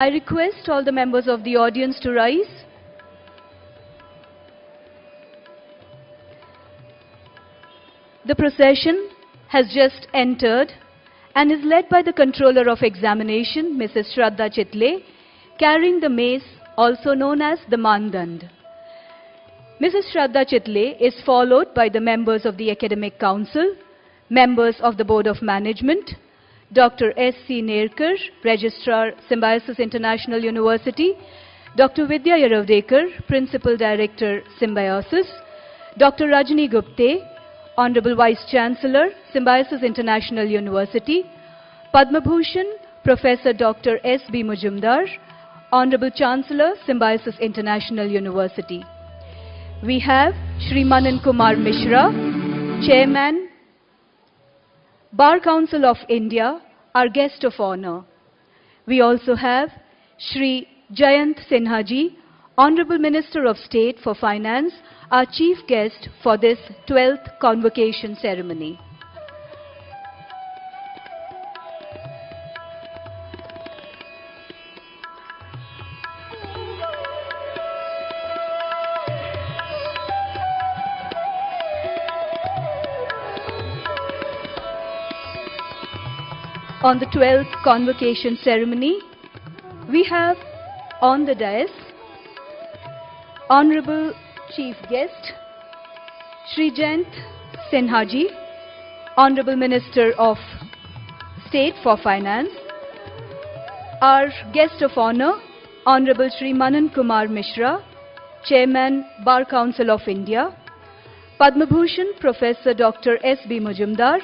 I request all the members of the audience to rise. The procession has just entered and is led by the Controller of Examination, Mrs. Shraddha Chitle, carrying the mace, also known as the Mandand. Mrs. Shraddha Chitle is followed by the members of the Academic Council, members of the Board of Management, Dr. S.C. Nerkar, Registrar, Symbiosis International University, Dr. Vidya Yaravdekar, Principal Director, Symbiosis, Dr. Rajni Gupte, Honorable Vice Chancellor, Symbiosis International University, Padma Bhushan, Professor Dr. S.B. Mujumdar, Honorable Chancellor, Symbiosis International University. We have Shri Manan Kumar Mishra, Chairman, Bar Council of India, our guest of honor. We also have Shri Jayant Sinhaji, Hon'ble Minister of State for Finance, our chief guest for this 12th convocation ceremony. On the 12th convocation ceremony, we have on the dais Honorable Chief Guest, Shri Jayant Sinhaji, Honorable Minister of State for Finance, our guest of honor, Honorable Shri Manan Kumar Mishra, Chairman, Bar Council of India, Padma Bhushan, Professor Dr. S.B. Mujumdar,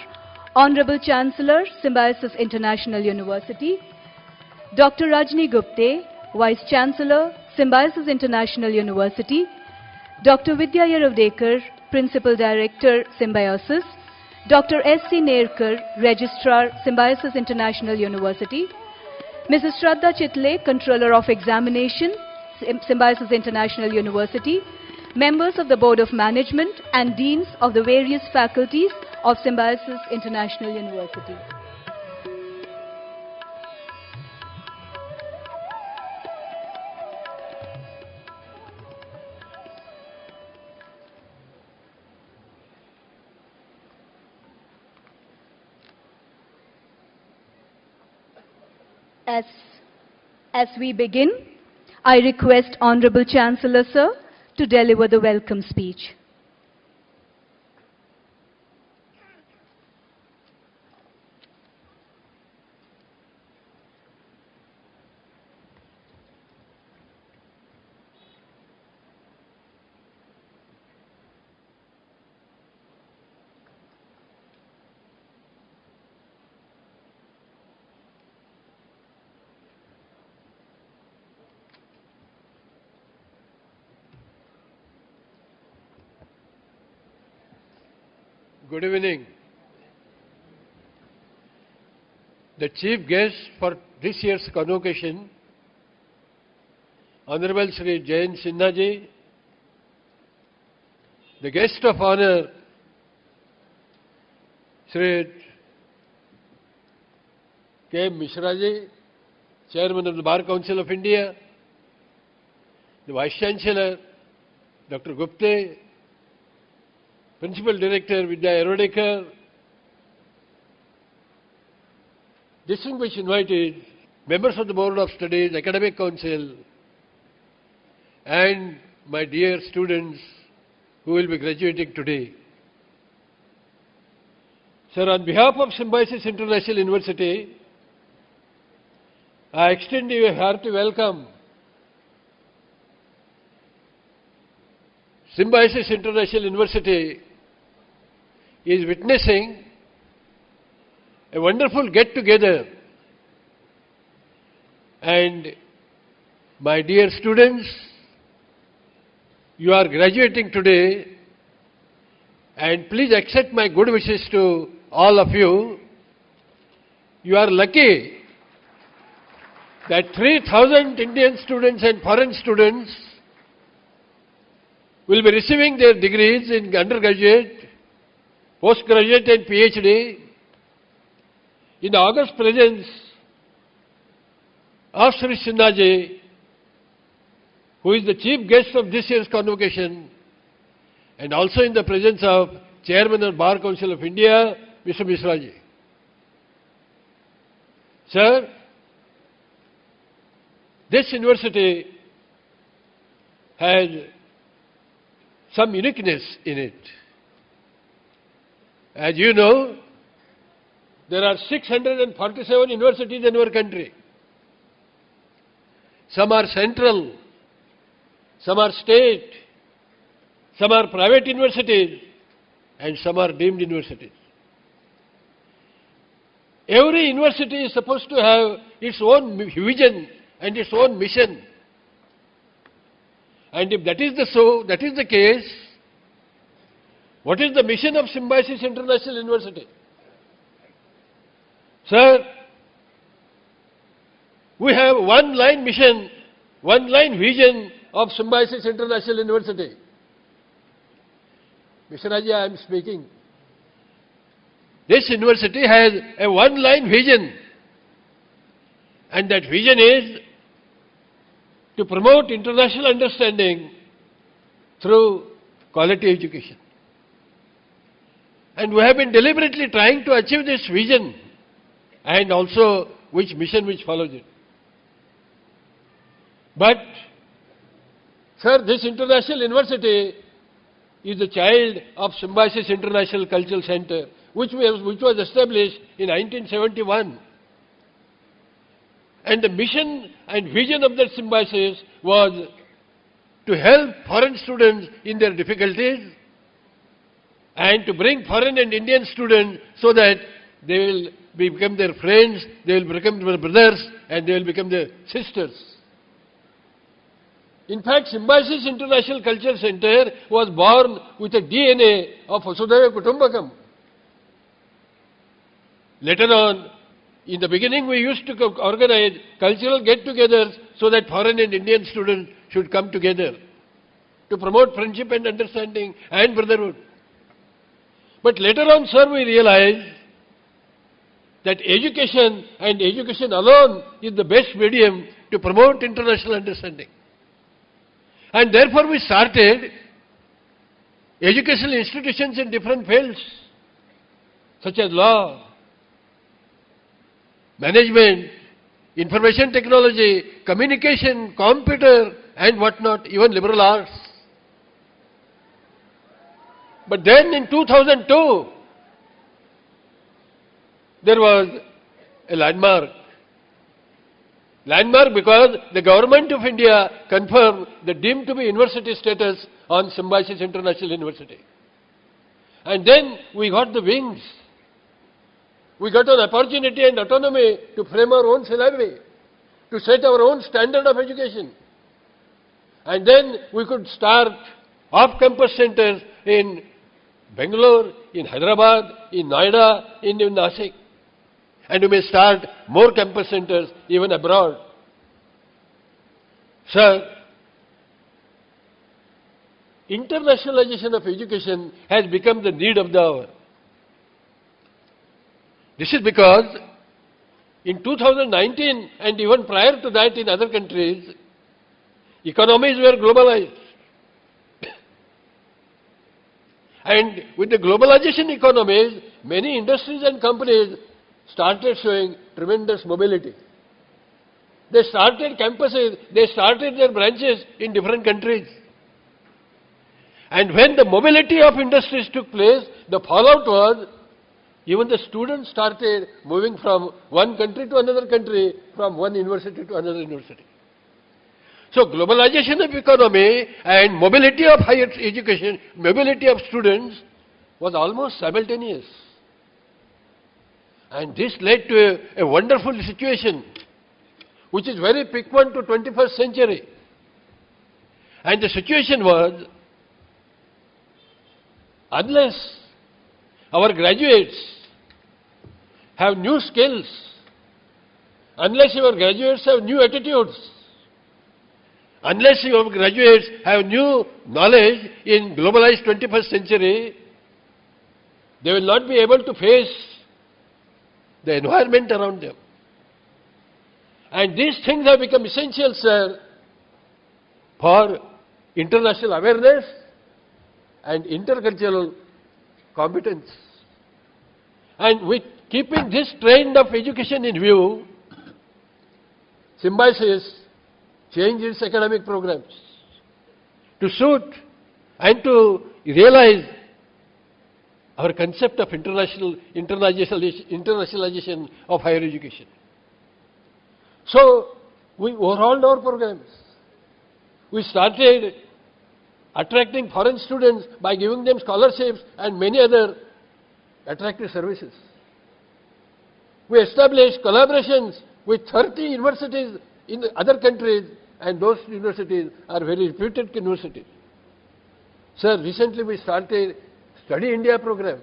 Honorable Chancellor, Symbiosis International University, Dr. Rajni Gupte, Vice Chancellor, Symbiosis International University, Dr. Vidya Yaravdekar, Principal Director, Symbiosis, Dr. S.C. Nerkar, Registrar, Symbiosis International University, Mrs. Shraddha Chitle, Controller of Examination, Symbiosis International University, members of the Board of Management and Deans of the various faculties of Symbiosis International University. As we begin, I request Honorable Chancellor Sir to deliver the welcome speech. Good evening. The chief guest for this year's convocation, Honorable Shri Jayant Sinhaji, the guest of honor, Shri K. Mishraji, Chairman of the Bar Council of India, the Vice Chancellor, Dr. Gupte, Principal Director Vidya Yaravdekar, distinguished invited members of the Board of Studies, Academic Council, and my dear students who will be graduating today. Sir, on behalf of Symbiosis International University, I extend you a hearty welcome. Symbiosis International University is witnessing a wonderful get-together, and my dear students, you are graduating today, and please accept my good wishes to all of you. You are lucky that 3,000 Indian students and foreign students will be receiving their degrees in undergraduate, postgraduate and PhD. In the august presence of Shri Sinhaji, who is the chief guest of this year's convocation, and also in the presence of Chairman of Bar Council of India, Mr. Mishraji. Sir, this university has some uniqueness in it. As you know, there are 647 universities in our country. Some are central, some are state, some are private universities, and some are deemed universities. Every university is supposed to have its own vision and its own mission. And if that is the case, what is the mission of Symbiosis International University? Sir, we have one line mission, one line vision of Symbiosis International University. Mr. Raja, I am speaking. This university has a one line vision, and that vision is to promote international understanding through quality education. And we have been deliberately trying to achieve this vision and also which mission which follows it. But, sir, this international university is the child of Symbiosis International Cultural Center, which was established in 1971. And the mission and vision of that symbiosis was to help foreign students in their difficulties and to bring foreign and Indian students so that they will become their friends, they will become their brothers, and they will become their sisters. In fact, Symbiosis International Culture Center was born with a DNA of Vasudhaiva Kutumbakam. Later on, in the beginning, we used to organize cultural get-togethers so that foreign and Indian students should come together to promote friendship and understanding and brotherhood. But later on, sir, we realized that education and education alone is the best medium to promote international understanding. And therefore, we started educational institutions in different fields, such as law, management, information technology, communication, computer, and whatnot, even liberal arts. But then in 2002, there was a landmark. Landmark because the government of India confirmed the deemed to be university status on Symbiosis International University. And then we got the wings. We got an opportunity and autonomy to frame our own syllabi, to set our own standard of education. And then we could start off-campus centers in Bangalore, in Hyderabad, in Noida, in Nashik. And we may start more campus centers even abroad. Sir, internationalization of education has become the need of the hour. This is because in 2019 and even prior to that in other countries, economies were globalized. And with the globalization economies, many industries and companies started showing tremendous mobility. They started campuses, they started their branches in different countries. And when the mobility of industries took place, the fallout was even the students started moving from one country to another country, from one university to another university. So globalization of economy and mobility of higher education, mobility of students was almost simultaneous. And this led to a wonderful situation, which is very piquant to 21st century. And the situation was, unless our graduates have new skills, unless your graduates have new attitudes, unless your graduates have new knowledge in globalized 21st century, they will not be able to face the environment around them. And these things have become essential, sir, for international awareness and intercultural competence. And with keeping this trend of education in view, Symbiosis changed its academic programs to suit and to realize our concept of internationalization of higher education. So, we overhauled our programs. We started attracting foreign students by giving them scholarships and many other attractive services. We established collaborations with 30 universities in the other countries, and those universities are very reputed universities. Sir, recently we started Study India program.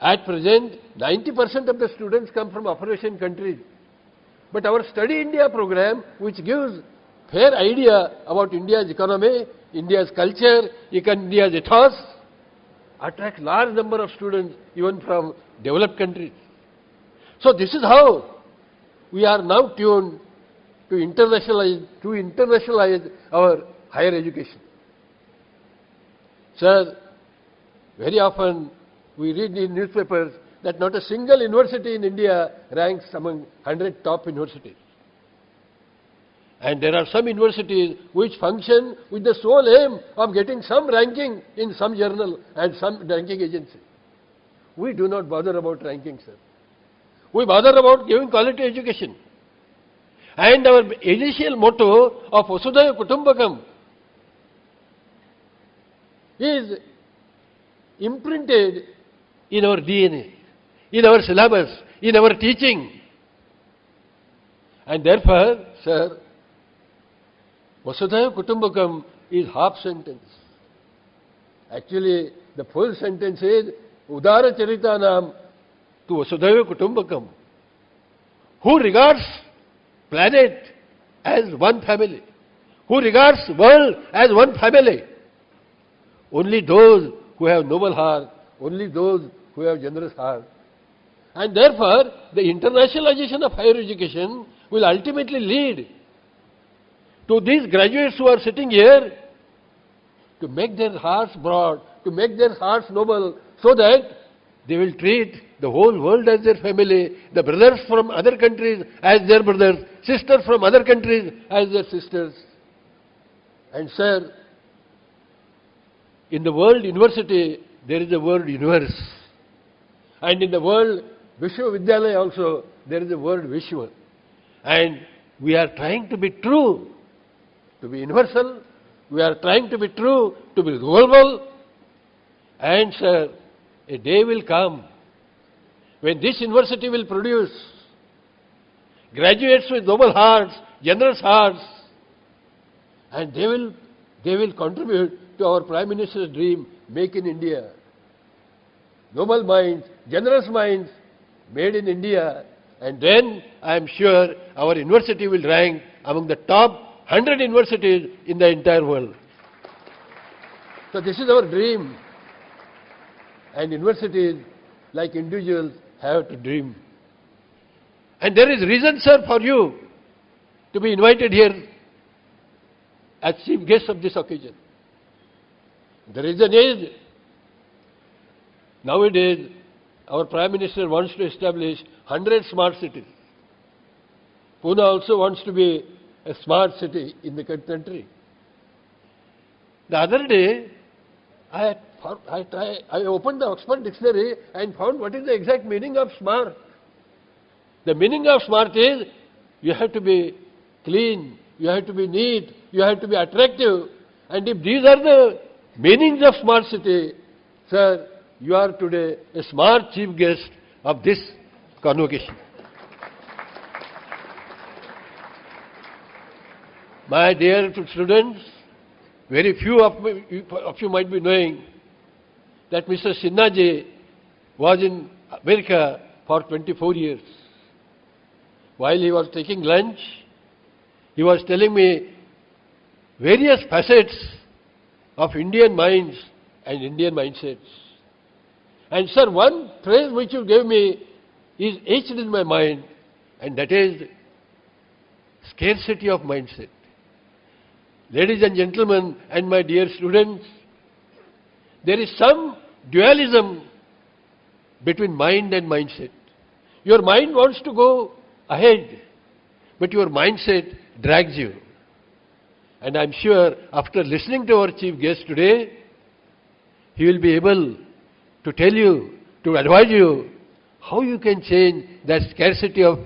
At present, 90% of the students come from Operation countries. But our Study India program, which gives fair idea about India's economy, India's culture, India's ethos, attracts large number of students even from developed countries. So this is how we are now tuned to internationalize our higher education. Sir, very often we read in newspapers that not a single university in India ranks among 100 top universities. And there are some universities which function with the sole aim of getting some ranking in some journal and some ranking agency. We do not bother about ranking, sir. We bother about giving quality education. And our initial motto of Vasudhaiva Kutumbakam is imprinted in our DNA, in our syllabus, in our teaching. And therefore, sir, Vasudhaiva Kutumbakam is half sentence. Actually, the full sentence is Udara Charitanam to Vasudhaiva Kutumbakam, who regards planet as one family, who regards world as one family. Only those who have noble heart, only those who have generous heart. And therefore, the internationalization of higher education will ultimately lead to these graduates who are sitting here to make their hearts broad, to make their hearts noble, so that they will treat the whole world as their family, the brothers from other countries as their brothers, sisters from other countries as their sisters. And sir, in the word university, there is a word universe. And in the word Vishwavidyalaya also, there is a word Vishwa. And we are trying to be true, to be universal. We are trying to be true, to be global. And sir, a day will come when this university will produce graduates with noble hearts, generous hearts, and they will contribute to our Prime Minister's dream, Make in India. Noble minds, generous minds, made in India, and then I am sure our university will rank among the top 100 universities in the entire world. So this is our dream. And universities, like individuals, have to dream. And there is reason, sir, for you to be invited here as chief guest of this occasion. The reason is, nowadays, our Prime Minister wants to establish 100 smart cities. Pune also wants to be a smart city in the country. The other day, I opened the Oxford Dictionary and found what is the exact meaning of smart. The meaning of smart is, you have to be clean, you have to be neat, you have to be attractive. And if these are the meanings of smart city, sir, you are today a smart chief guest of this convocation. My dear students, very few of you might be knowing that Mr. Sinhaji was in America for 24 years. While he was taking lunch, he was telling me various facets of Indian minds and Indian mindsets. And sir, one phrase which you gave me is etched in my mind, and that is, scarcity of mindset. Ladies and gentlemen, and my dear students, there is some dualism between mind and mindset. Your mind wants to go ahead, but your mindset drags you. And I'm sure after listening to our chief guest today, he will be able to tell you, to advise you, how you can change that scarcity of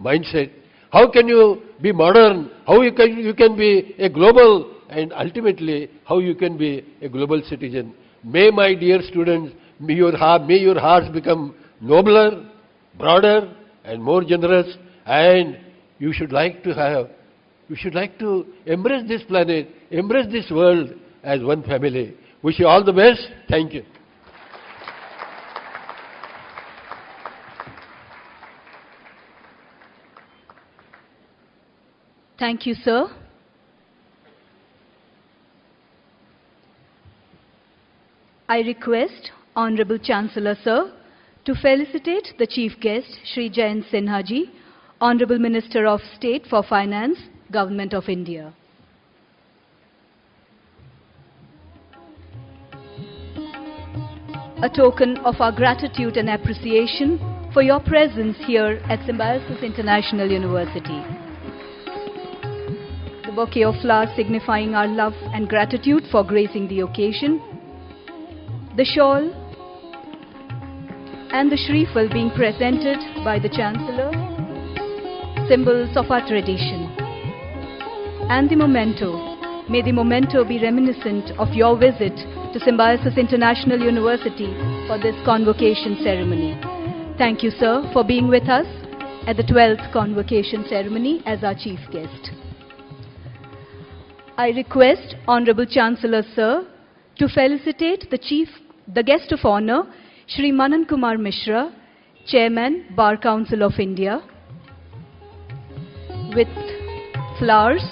mindset. How can you be modern? How you can be a global, and ultimately how you can be a global citizen. May my dear students, may your hearts become nobler, broader, and more generous. And you should like to embrace this planet, embrace this world as one family. Wish you all the best. Thank you. Thank you, sir. I request Honorable Chancellor, sir, to felicitate the chief guest, Shri Jayant Sinhaji, Hon'ble Minister of State for Finance, Government of India. A token of our gratitude and appreciation for your presence here at Symbiosis International University. The bouquet of flowers signifying our love and gratitude for gracing the occasion, the shawl and the Shri being presented by the Chancellor, symbols of our tradition. And the memento, may the memento be reminiscent of your visit to Symbiosis International University for this convocation ceremony. Thank you, sir, for being with us at the 12th convocation ceremony as our chief guest. I request Honorable Chancellor, sir, to felicitate the guest of honor, Shri Manan Kumar Mishra, Chairman, Bar Council of India, with flowers,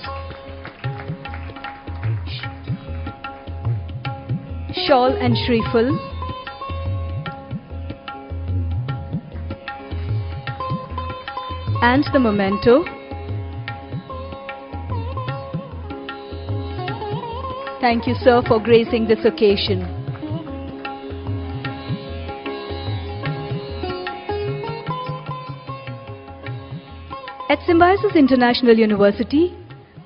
shawl and shrifle, and the memento. Thank you, sir, for gracing this occasion. At Symbiosis International University,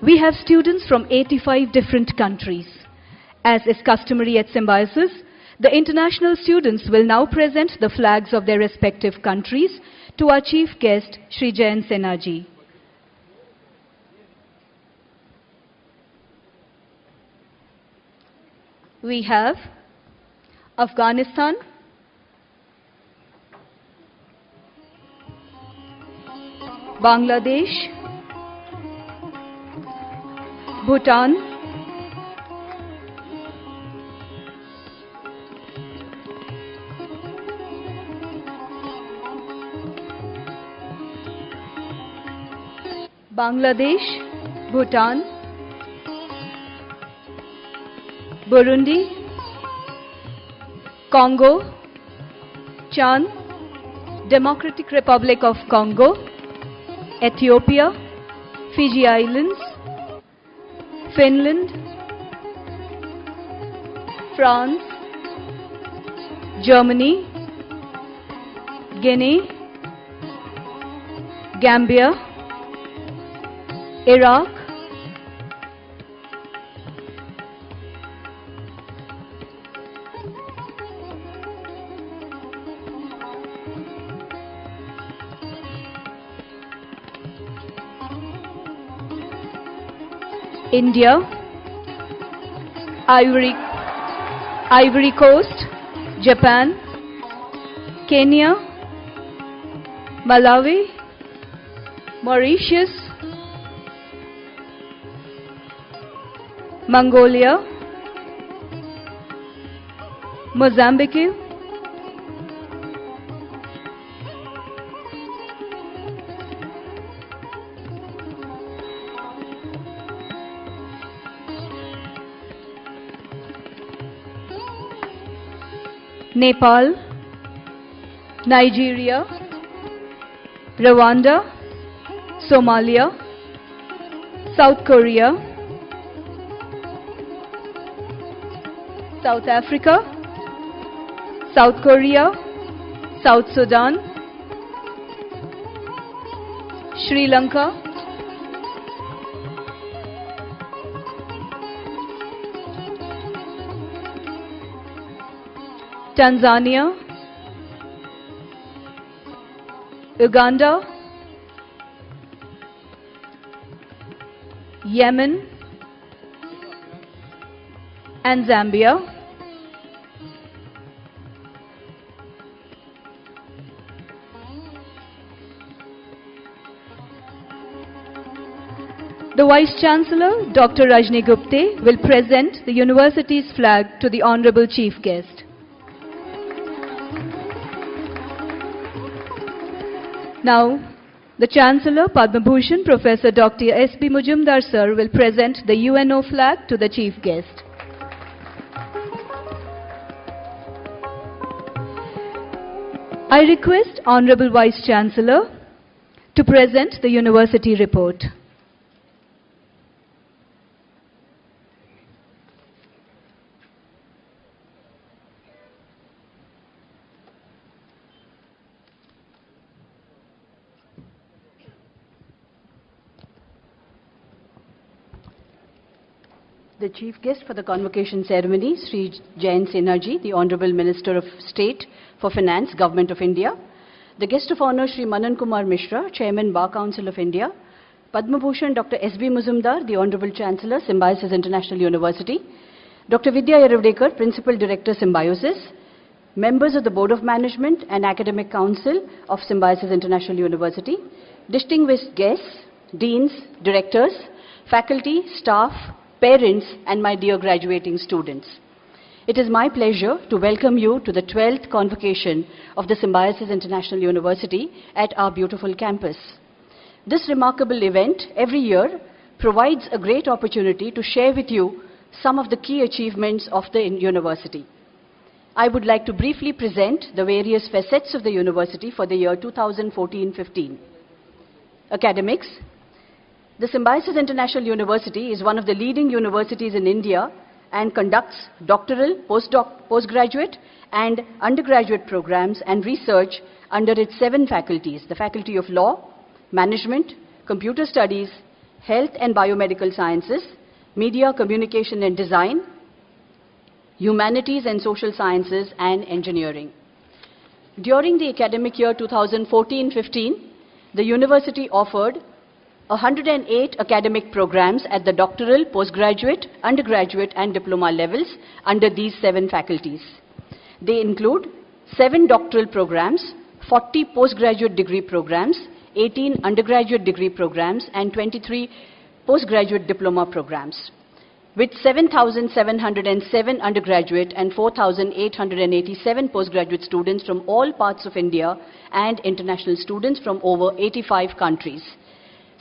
we have students from 85 different countries. As is customary at Symbiosis, the international students will now present the flags of their respective countries to our chief guest, Shri Jayant Sinhaji. We have Afghanistan, Bangladesh, Bhutan, Bhutan, Burundi, Congo, Chan, Democratic Republic of Congo, Ethiopia, Fiji Islands, Finland, France, Germany, Guinea, Gambia, Iraq, India, Ivory Coast, Japan, Kenya, Malawi, Mauritius, Mongolia, Mozambique, Nepal, Nigeria, Rwanda, Somalia, South Korea, South Africa, South Korea, South Sudan, Sri Lanka, Tanzania, Uganda, Yemen, and Zambia. The Vice-Chancellor, Dr. Rajni Gupte, will present the University's flag to the Honorable Chief Guest. Now, the Chancellor, Padma Bhushan, Professor Dr. S.B. Mujumdar Sir, will present the UNO flag to the Chief Guest. I request Honorable Vice-Chancellor to present the University report. The Chief Guest for the Convocation Ceremony, Shri Jayant Sinhaji, the Hon'ble Minister of State for Finance, Government of India. The Guest of Honour, Shri Manan Kumar Mishra, Chairman, Bar Council of India. Padma Bhushan, Dr. S.B. Muzumdar, the Honourable Chancellor, Symbiosis International University. Dr. Vidya Yeravdekar, Principal Director, Symbiosis. Members of the Board of Management and Academic Council of Symbiosis International University. Distinguished guests, deans, directors, faculty, staff, parents, and my dear graduating students. It is my pleasure to welcome you to the 12th convocation of the Symbiosis International University at our beautiful campus. This remarkable event every year provides a great opportunity to share with you some of the key achievements of the university. I would like to briefly present the various facets of the university for the year 2014-15. Academics. The Symbiosis International University is one of the leading universities in India and conducts doctoral, postgraduate and undergraduate programs and research under its 7 faculties: the Faculty of Law, Management, Computer Studies, Health and Biomedical Sciences, Media, Communication and Design, Humanities and Social Sciences, and Engineering. During the academic year 2014-15, the university offered 108 academic programs at the doctoral, postgraduate, undergraduate and diploma levels under these 7 faculties. They include 7 doctoral programs, 40 postgraduate degree programs, 18 undergraduate degree programs and 23 postgraduate diploma programs. With 7,707 undergraduate and 4,887 postgraduate students from all parts of India and international students from over 85 countries,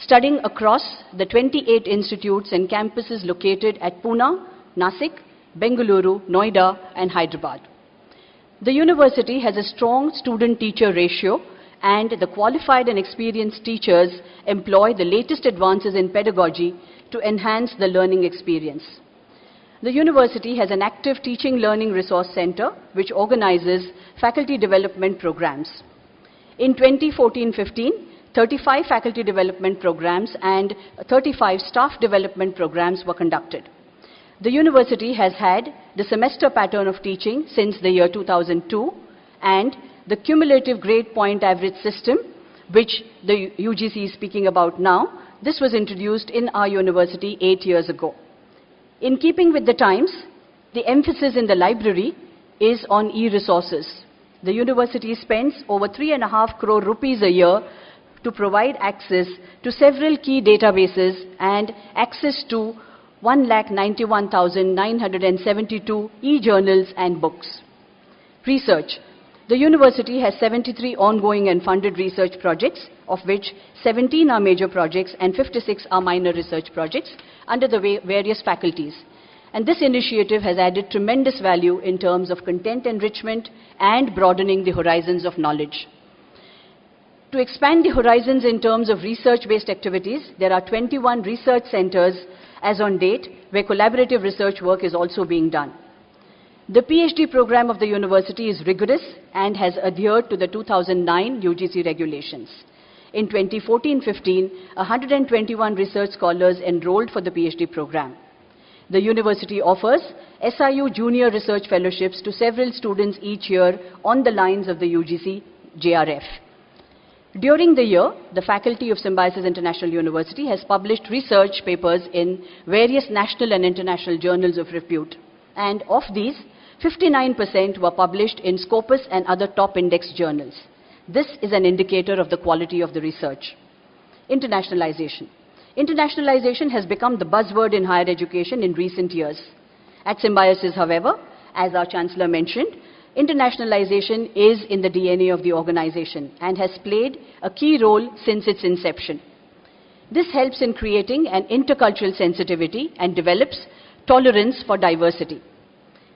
studying across the 28 institutes and campuses located at Pune, Nasik, Bengaluru, Noida, and Hyderabad. The university has a strong student-teacher ratio, and the qualified and experienced teachers employ the latest advances in pedagogy to enhance the learning experience. The university has an active teaching learning resource center which organizes faculty development programs. In 2014-15, 35 faculty development programs and 35 staff development programs were conducted. The university has had the semester pattern of teaching since the year 2002 and the cumulative grade point average system, which the UGC is speaking about now. This was introduced in our university 8 years ago. In keeping with the times, the emphasis in the library is on e-resources. The university spends over 3.5 crore rupees a year to provide access to several key databases and access to 191,972 e-journals and books. Research. The university has 73 ongoing and funded research projects, of which 17 are major projects and 56 are minor research projects under the various faculties. And this initiative has added tremendous value in terms of content enrichment and broadening the horizons of knowledge. To expand the horizons in terms of research-based activities, there are 21 research centers as on date, where collaborative research work is also being done. The PhD program of the university is rigorous and has adhered to the 2009 UGC regulations. In 2014-15, 121 research scholars enrolled for the PhD program. The university offers SIU Junior Research Fellowships to several students each year on the lines of the UGC JRF. During the year, the faculty of Symbiosis International University has published research papers in various national and international journals of repute. And of these, 59% were published in Scopus and other top index journals. This is an indicator of the quality of the research. Internationalization. Internationalization has become the buzzword in higher education in recent years. At Symbiosis, however, as our Chancellor mentioned, internationalization is in the DNA of the organization and has played a key role since its inception. This helps in creating an intercultural sensitivity and develops tolerance for diversity.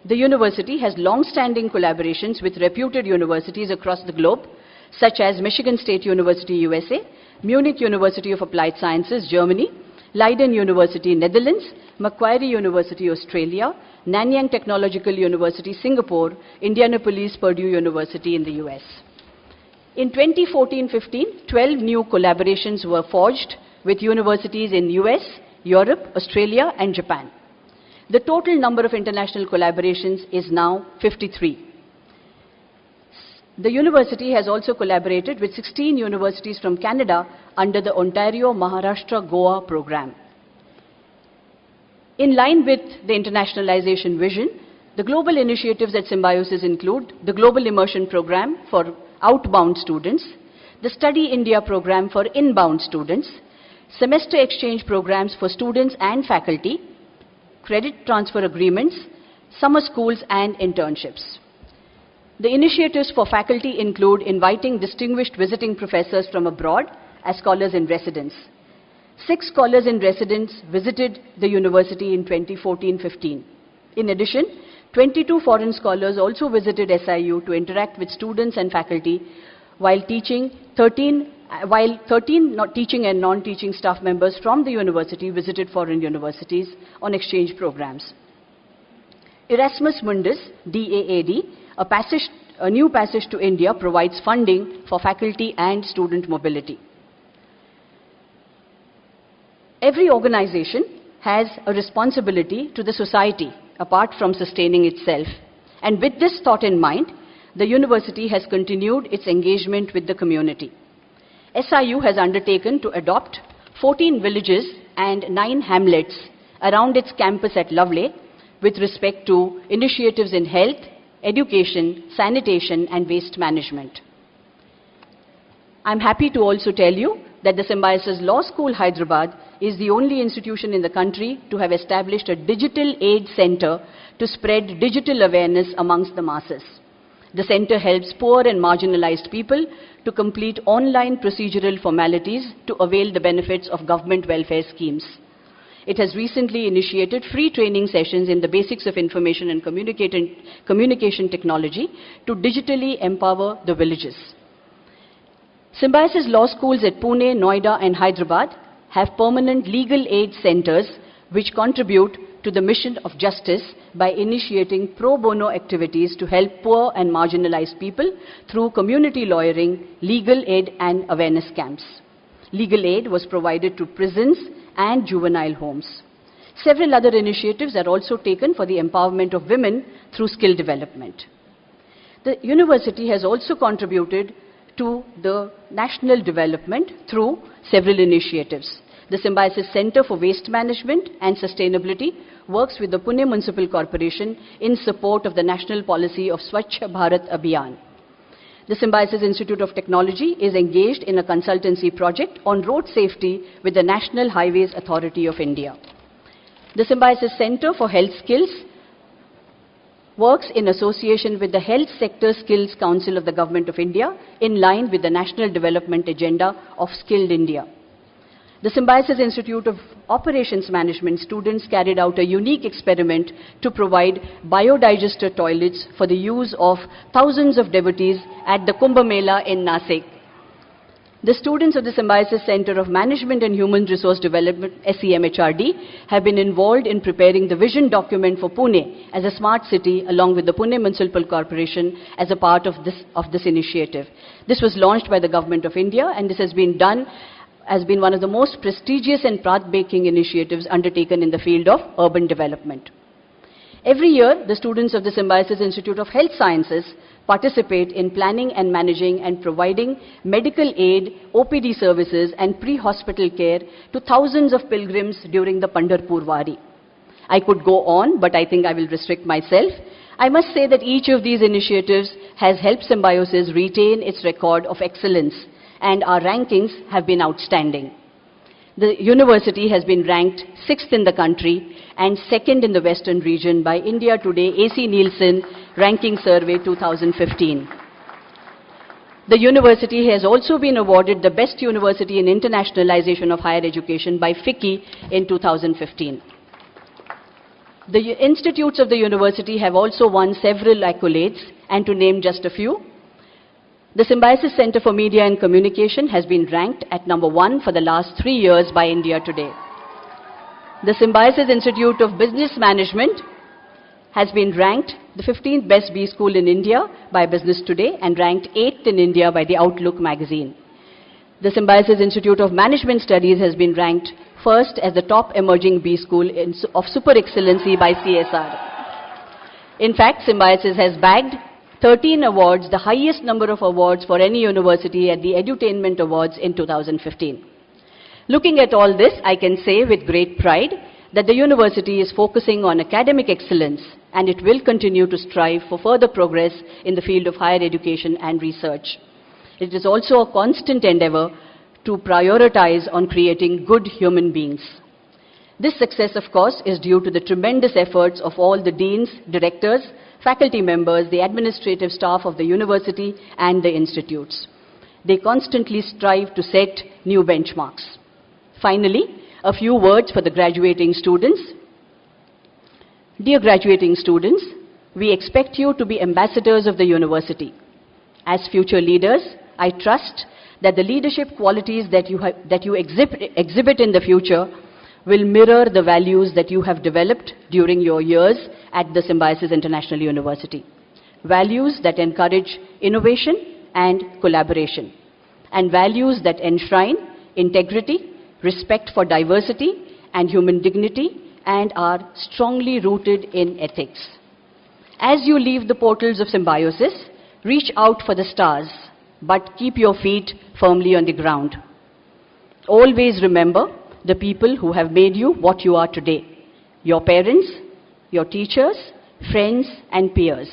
The university has long-standing collaborations with reputed universities across the globe, such as Michigan State University, USA, Munich University of Applied Sciences, Germany, Leiden University, Netherlands, Macquarie University, Australia, Nanyang Technological University, Singapore, Indianapolis, Purdue University in the US. In 2014-15, 12 new collaborations were forged with universities in US, Europe, Australia, and Japan. The total number of international collaborations is now 53. The university has also collaborated with 16 universities from Canada under the Ontario, Maharashtra, Goa program. In line with the internationalization vision, the global initiatives at Symbiosis include the Global Immersion Program for outbound students, the Study India program for inbound students, semester exchange programs for students and faculty, credit transfer agreements, summer schools and internships. The initiatives for faculty include inviting distinguished visiting professors from abroad as scholars in residence. 6 scholars in residence visited the university in 2014-15. In addition, 22 foreign scholars also visited SIU to interact with students and faculty while 13 teaching and non-teaching staff members from the university visited foreign universities on exchange programs. Erasmus Mundus, DAAD, a new passage to India, provides funding for faculty and student mobility. Every organization has a responsibility to the society apart from sustaining itself. And with this thought in mind, the university has continued its engagement with the community. SIU has undertaken to adopt 14 villages and 9 hamlets around its campus at Lovely with respect to initiatives in health, education, sanitation, and waste management. I'm happy to also tell you that the Symbiosis Law School, Hyderabad, is the only institution in the country to have established a digital aid center to spread digital awareness amongst the masses. The center helps poor and marginalized people to complete online procedural formalities to avail the benefits of government welfare schemes. It has recently initiated free training sessions in the basics of information and communication technology to digitally empower the villages. Symbiosis Law Schools at Pune, Noida, and Hyderabad have permanent legal aid centers which contribute to the mission of justice by initiating pro bono activities to help poor and marginalized people through community lawyering, legal aid, and awareness camps. Legal aid was provided to prisons and juvenile homes. Several other initiatives are also taken for the empowerment of women through skill development. The university has also contributed to the national development through several initiatives. The Symbiosis Center for Waste Management and Sustainability works with the Pune Municipal Corporation in support of the national policy of Swachh Bharat Abhiyan. The Symbiosis Institute of Technology is engaged in a consultancy project on road safety with the National Highways Authority of India. The Symbiosis Center for Health Skills works in association with the Health Sector Skills Council of the Government of India in line with the National Development Agenda of Skilled India. The Symbiosis Institute of Operations Management students carried out a unique experiment to provide biodigester toilets for the use of thousands of devotees at the Kumbh Mela in Nasik. The students of the Symbiosis Center of Management and Human Resource Development, SEMHRD, have been involved in preparing the vision document for Pune as a smart city along with the Pune Municipal Corporation as a part of this initiative. This was launched by the Government of India, and this has been one of the most prestigious and path-breaking initiatives undertaken in the field of urban development. Every year, the students of the Symbiosis Institute of Health Sciences participate in planning and managing and providing medical aid, OPD services and pre-hospital care to thousands of pilgrims during the Pandharpur Wari. I could go on, but I think I will restrict myself. I must say that each of these initiatives has helped Symbiosis retain its record of excellence, and our rankings have been outstanding. The university has been ranked 6th in the country and 2nd in the Western region by India Today AC Nielsen Ranking Survey 2015. The university has also been awarded the Best University in Internationalization of Higher Education by FICCI in 2015. The institutes of the university have also won several accolades, and to name just a few, the Symbiosis Center for Media and Communication has been ranked at number 1 for the last 3 years by India Today. The Symbiosis Institute of Business Management has been ranked the 15th best B school in India by Business Today and ranked 8th in India by the Outlook magazine. The Symbiosis Institute of Management Studies has been ranked first as the top emerging B school of super excellency by CSR. In fact, Symbiosis has bagged 13 awards, the highest number of awards for any university at the Edutainment Awards in 2015. Looking at all this, I can say with great pride that the university is focusing on academic excellence, and it will continue to strive for further progress in the field of higher education and research. It is also a constant endeavor to prioritize on creating good human beings. This success, of course, is due to the tremendous efforts of all the deans, directors, faculty members, the administrative staff of the university and the institutes. They constantly strive to set new benchmarks. Finally, a few words for the graduating students. Dear graduating students, we expect you to be ambassadors of the university. As future leaders, I trust that the leadership qualities that you exhibit in the future will mirror the values that you have developed during your years at the Symbiosis International University. Values that encourage innovation and collaboration, and values that enshrine integrity, respect for diversity and human dignity, and are strongly rooted in ethics. As you leave the portals of Symbiosis, reach out for the stars, but keep your feet firmly on the ground. Always remember the people who have made you what you are today, your parents, your teachers, friends and peers.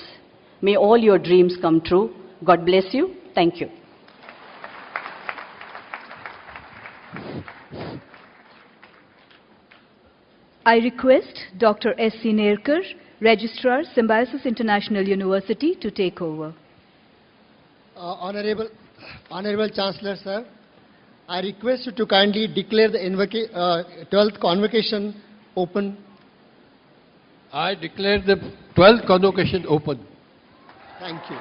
May all your dreams come true. God bless you. Thank you. I request Dr. S.C. Nerkar, Registrar, Symbiosis International University, to take over. Honorable Chancellor, sir, I request you to kindly declare the 12th convocation open. I declare the 12th convocation open. Thank you.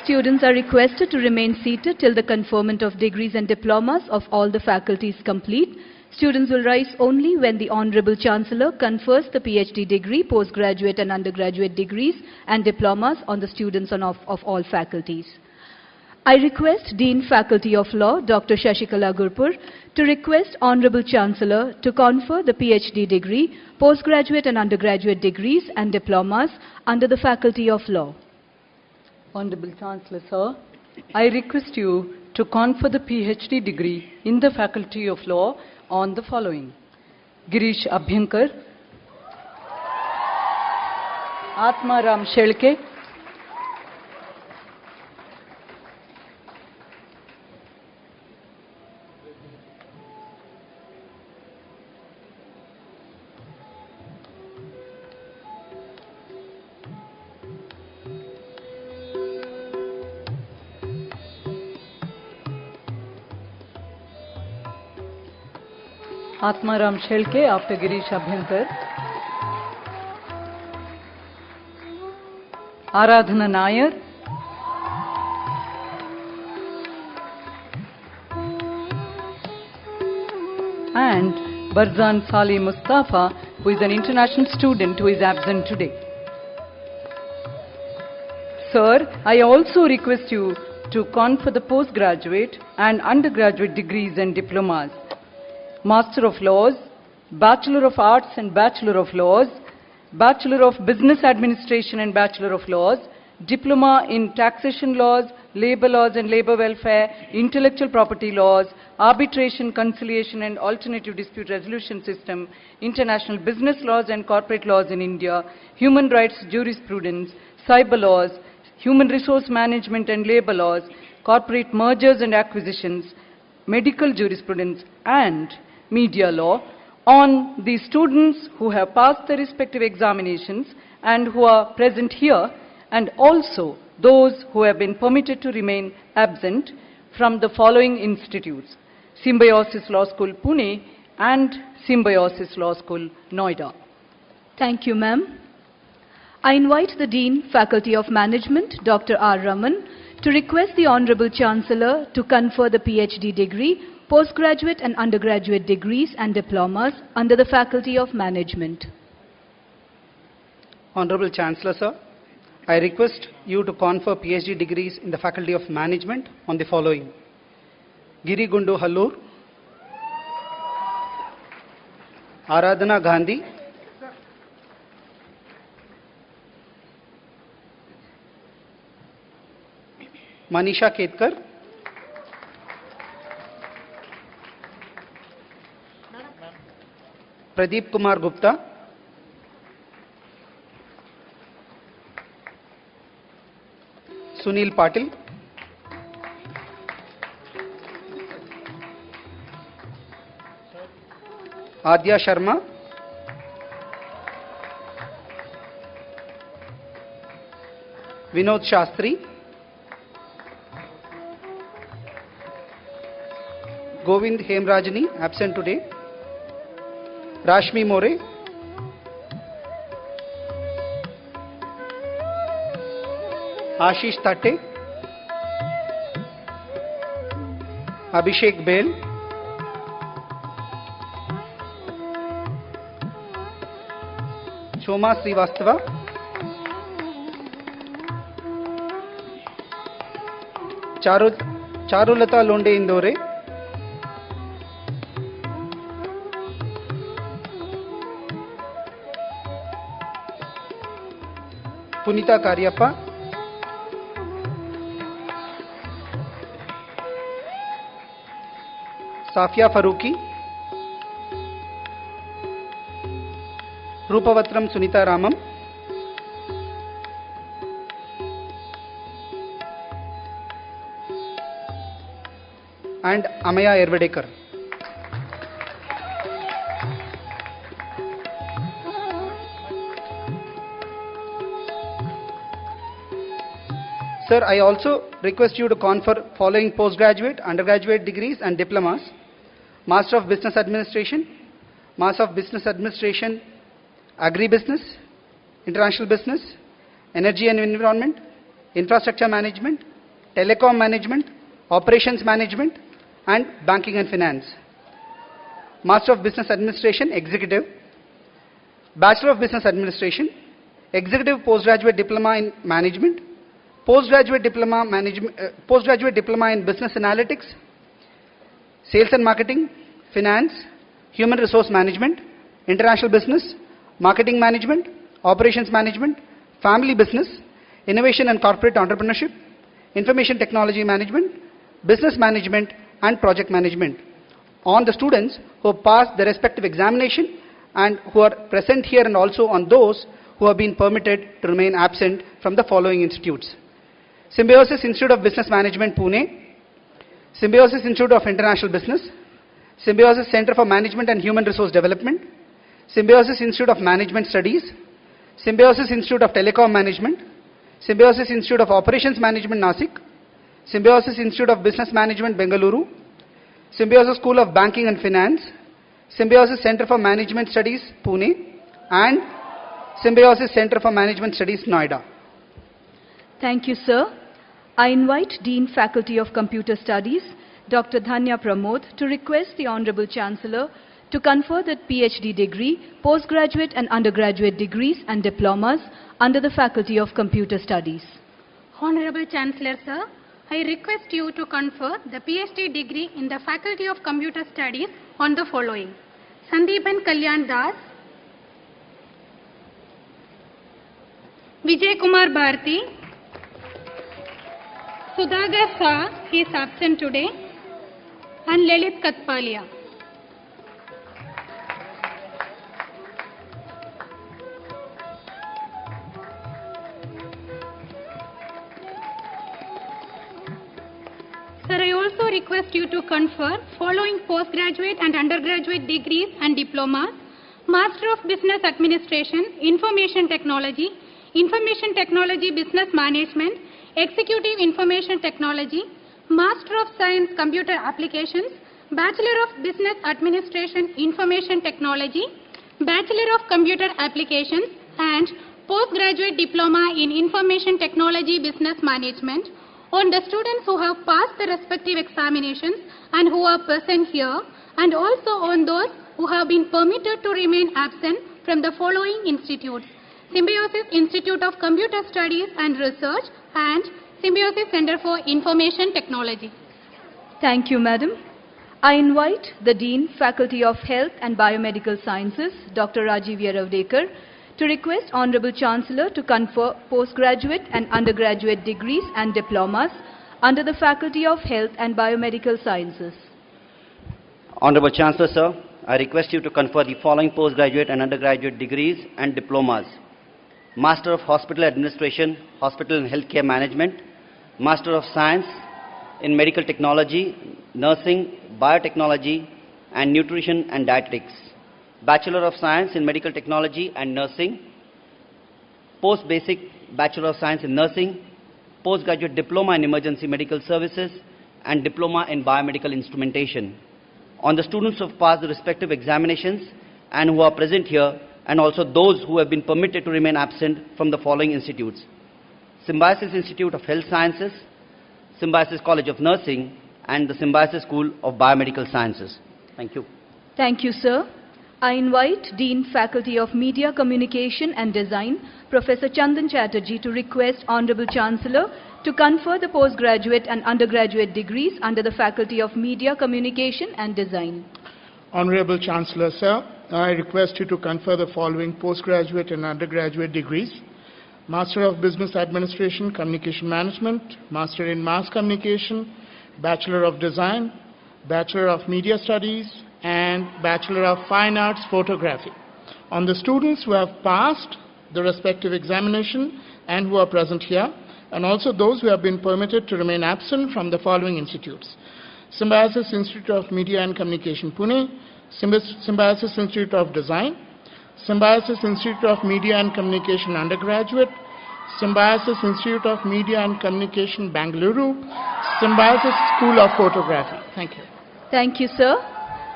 Students are requested to remain seated till the conferment of degrees and diplomas of all the faculty is complete. Students will rise only when the Honorable Chancellor confers the PhD degree, postgraduate and undergraduate degrees and diplomas on the students of all faculties. I request Dean Faculty of Law, Dr. Shashikala Gurpur, to request Honorable Chancellor to confer the PhD degree, postgraduate and undergraduate degrees and diplomas under the Faculty of Law. Honorable Chancellor, sir, I request you to confer the PhD degree in the Faculty of Law on the following: Girish Abhyankar, Atmaram Shelke, Atmaram Shelke after Girish Abhyankar, Aradhana Nair, Barzan Saleh Mustafa, who is an international student who is absent today. Sir, I also request you to confer the postgraduate and undergraduate degrees and diplomas. Master of Laws, Bachelor of Arts and Bachelor of Laws, Bachelor of Business Administration and Bachelor of Laws, Diploma in Taxation Laws, Labor Laws and Labor Welfare, Intellectual Property Laws, Arbitration, Conciliation and Alternative Dispute Resolution System, International Business Laws and Corporate Laws in India, Human Rights Jurisprudence, Cyber Laws, Human Resource Management and Labor Laws, Corporate Mergers and Acquisitions, Medical Jurisprudence and Media Law, on the students who have passed their respective examinations and who are present here, and also those who have been permitted to remain absent from the following institutes: Symbiosis Law School, Pune, and Symbiosis Law School, Noida. Thank you, ma'am. I invite the Dean, Faculty of Management, Dr. R. Raman, to request the Honorable Chancellor to confer the PhD degree, postgraduate and undergraduate degrees and diplomas under the Faculty of Management. Honorable Chancellor, sir, I request you to confer PhD degrees in the Faculty of Management on the following: Giri Gundu Hallur, Aradhana Gandhi, Manisha Ketkar, Pradeep Kumar Gupta, Sunil Patil, Adya Sharma, Vinod Shastri, Govind Hemrajani, absent today, Rashmi More, Ashish Tate, Abhishek Bell, Shoma Srivastava, Charulata Londe Indore, Punita Karyappa, Safia Faruqi, Rupavatram Sunita Ramam, and Amaya Ervedekar. Sir, I also request you to confer following postgraduate, undergraduate degrees and diplomas: Master of Business Administration, Master of Business Administration, Agribusiness, International Business, Energy and Environment, Infrastructure Management, Telecom Management, Operations Management, and Banking and Finance. Master of Business Administration, Executive, Bachelor of Business Administration, Executive Postgraduate Diploma in Management, Postgraduate Diploma in Business Analytics, Sales and Marketing, Finance, Human Resource Management, International Business, Marketing Management, Operations Management, Family Business, Innovation and Corporate Entrepreneurship, Information Technology Management, Business Management, and Project Management, on the students who have passed their respective examination and who are present here, and also on those who have been permitted to remain absent from the following institutes: Symbiosis Institute of Business Management, Pune; Symbiosis Institute of International Business; Symbiosis Center for Management and Human Resource Development; Symbiosis Institute of Management Studies; Symbiosis Institute of Telecom Management; Symbiosis Institute of Operations Management, Nasik; Symbiosis Institute of Business Management, Bengaluru; Symbiosis School of Banking and Finance; Symbiosis Center for Management Studies, Pune; and Symbiosis Center for Management Studies, Noida. Thank you, sir. I invite Dean, Faculty of Computer Studies, Dr. Dhanya Pramod, to request the Honorable Chancellor to confer the PhD degree, postgraduate and undergraduate degrees and diplomas under the Faculty of Computer Studies. Honorable Chancellor Sir, I request you to confer the PhD degree in the Faculty of Computer Studies on the following: Sandeepan Kalyan Das, Vijay Kumar Bharti, Sudhagar Shah, he is absent today, and Lalit Katpalia. Sir, I also request you to confer following postgraduate and undergraduate degrees and diplomas: Master of Business Administration, Information Technology Business Management, Executive Information Technology, Master of Science Computer Applications, Bachelor of Business Administration Information Technology, Bachelor of Computer Applications, and Postgraduate Diploma in Information Technology Business Management on the students who have passed the respective examinations and who are present here, and also on those who have been permitted to remain absent from the following institutes: Symbiosis Institute of Computer Studies and Research and Symbiosis Center for Information Technology. Thank you, Madam. I invite the Dean, Faculty of Health and Biomedical Sciences, Dr. Rajiv Yaravdekar, to request Honorable Chancellor to confer postgraduate and undergraduate degrees and diplomas under the Faculty of Health and Biomedical Sciences. Honorable Chancellor Sir, I request you to confer the following postgraduate and undergraduate degrees and diplomas: Master of Hospital Administration, Hospital and Healthcare Management, Master of Science in Medical Technology, Nursing, Biotechnology and Nutrition and Dietetics, Bachelor of Science in Medical Technology and Nursing, Post-Basic Bachelor of Science in Nursing, Postgraduate Diploma in Emergency Medical Services and Diploma in Biomedical Instrumentation. On the students who have passed the respective examinations and who are present here, and also those who have been permitted to remain absent from the following institutes: Symbiosis Institute of Health Sciences, Symbiosis College of Nursing, and the Symbiosis School of Biomedical Sciences. Thank you. Thank you, sir. I invite Dean, Faculty of Media, Communication and Design, Professor Chandan Chatterjee, to request Honorable Chancellor to confer the postgraduate and undergraduate degrees under the Faculty of Media, Communication and Design. Honorable Chancellor Sir, I request you to confer the following postgraduate and undergraduate degrees: Master of Business Administration, Communication Management, Master in Mass Communication, Bachelor of Design, Bachelor of Media Studies, and Bachelor of Fine Arts Photography on the students who have passed the respective examination and who are present here, and also those who have been permitted to remain absent from the following institutes: Symbiosis Institute of Media and Communication, Pune, Symbiosis Institute of Design, Symbiosis Institute of Media and Communication Undergraduate, Symbiosis Institute of Media and Communication, Bangalore, Symbiosis School of Photography. Thank you. Thank you, sir.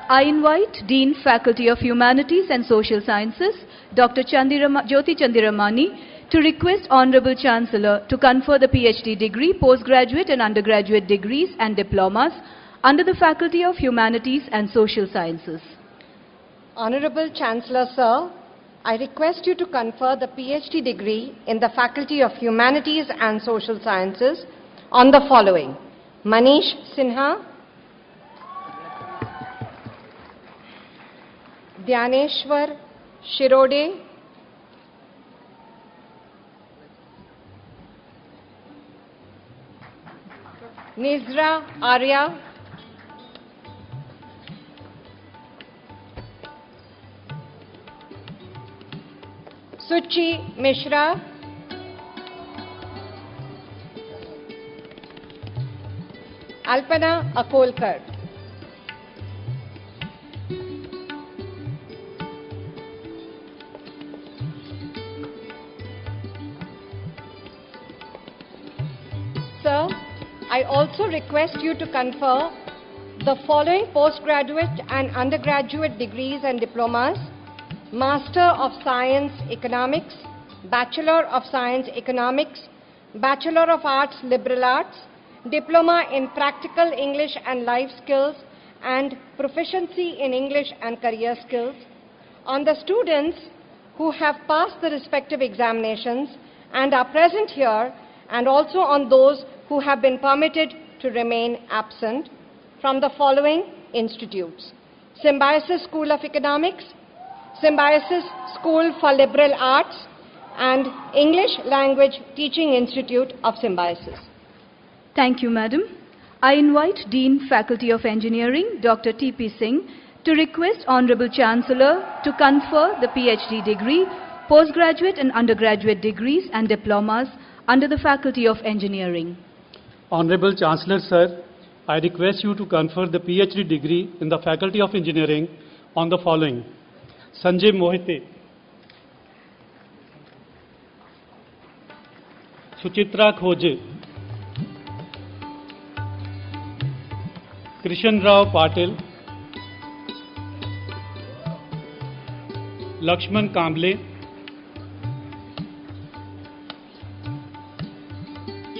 I invite Dean, Faculty of Humanities and Social Sciences, Dr. Jyoti Chandiramani, to request Honorable Chancellor to confer the PhD degree, postgraduate and undergraduate degrees and diplomas under the Faculty of Humanities and Social Sciences. Honorable Chancellor Sir, I request you to confer the PhD degree in the Faculty of Humanities and Social Sciences on the following: Manish Sinha, Dhyaneshwar Shirode, Nizra Arya, Suchi Mishra, Alpana Akolkar. Sir, I also request you to confer the following postgraduate and undergraduate degrees and diplomas: Master of Science Economics, Bachelor of Science Economics, Bachelor of Arts Liberal Arts, Diploma in Practical English and Life Skills, and proficiency in English and career skills, on the students who have passed the respective examinations and are present here, and also on those who have been permitted to remain absent from the following institutes: Symbiosis School of Economics, Symbiosis School for Liberal Arts, and English Language Teaching Institute of Symbiosis. Thank you, Madam. I invite Dean, Faculty of Engineering, Dr. T.P. Singh, to request Honorable Chancellor to confer the PhD degree, postgraduate and undergraduate degrees and diplomas under the Faculty of Engineering. Honorable Chancellor, Sir, I request you to confer the PhD degree in the Faculty of Engineering on the following: Sanjay Mohite, Suchitra Khoje, Krishan Rao Patil, Lakshman Kamble,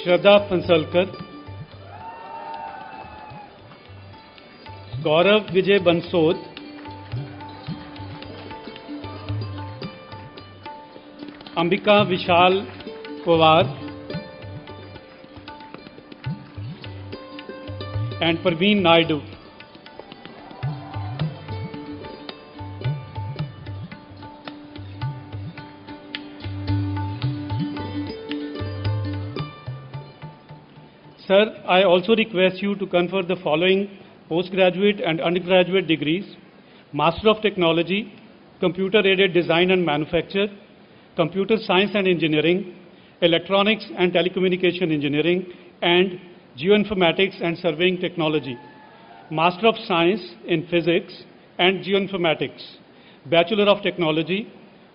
Shraddha Pansalkar, Gaurav Vijay Bansod, Ambika Vishal Pawar, and Parveen Naidu. Sir, I also request you to confer the following postgraduate and undergraduate degrees: Master of Technology, Computer-Aided Design and Manufacture, Computer Science and Engineering, Electronics and Telecommunication Engineering, and Geoinformatics and Surveying Technology. Master of Science in Physics and Geoinformatics, Bachelor of Technology,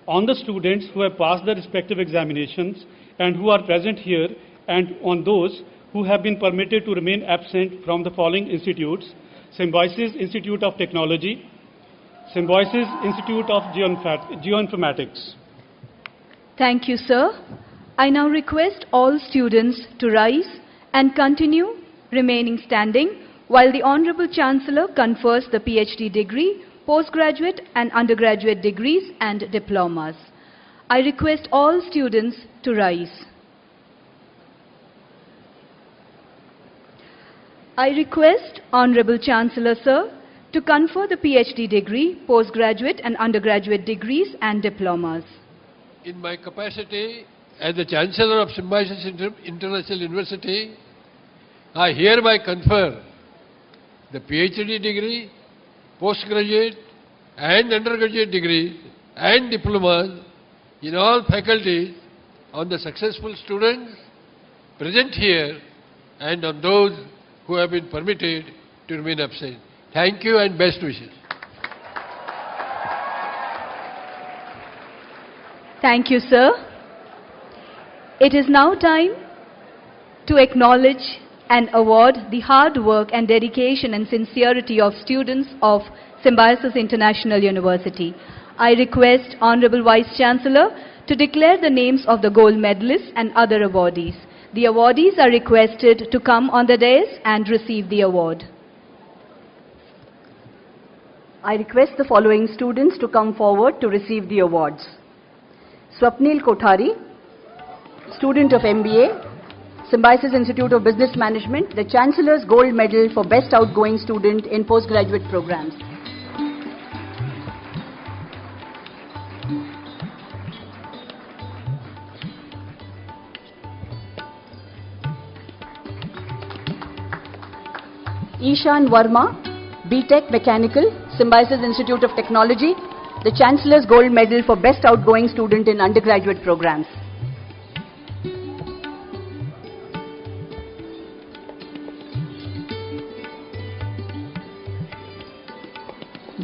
on the students who have passed the respective examinations and who are present here, and on those who have been permitted to remain absent from the following institutes: Symbiosis Institute of Technology, Symbiosis Institute of Geoinformatics. Thank you, sir. I now request all students to rise and continue remaining standing while the Honorable Chancellor confers the PhD degree, postgraduate and undergraduate degrees and diplomas. I request all students to rise. I request Honorable Chancellor, sir, to confer the PhD degree, postgraduate and undergraduate degrees and diplomas. In my capacity as the Chancellor of Symbiosis International University, I hereby confer the PhD degree, postgraduate and undergraduate degrees and diplomas in all faculties on the successful students present here and on those who have been permitted to remain absent. Thank you and best wishes. Thank you, sir. It is now time to acknowledge and award the hard work and dedication and sincerity of students of Symbiosis International University. I request Honorable Vice Chancellor to declare the names of the gold medalists and other awardees. The awardees are requested to come on the dais and receive the award. I request the following students to come forward to receive the awards: Swapnil Kothari, student of MBA, Symbiosis Institute of Business Management, the Chancellor's Gold Medal for Best Outgoing Student in Postgraduate Programs. Ishan Verma, BTech Mechanical, Symbiosis Institute of Technology, the Chancellor's Gold Medal for Best Outgoing Student in Undergraduate Programs.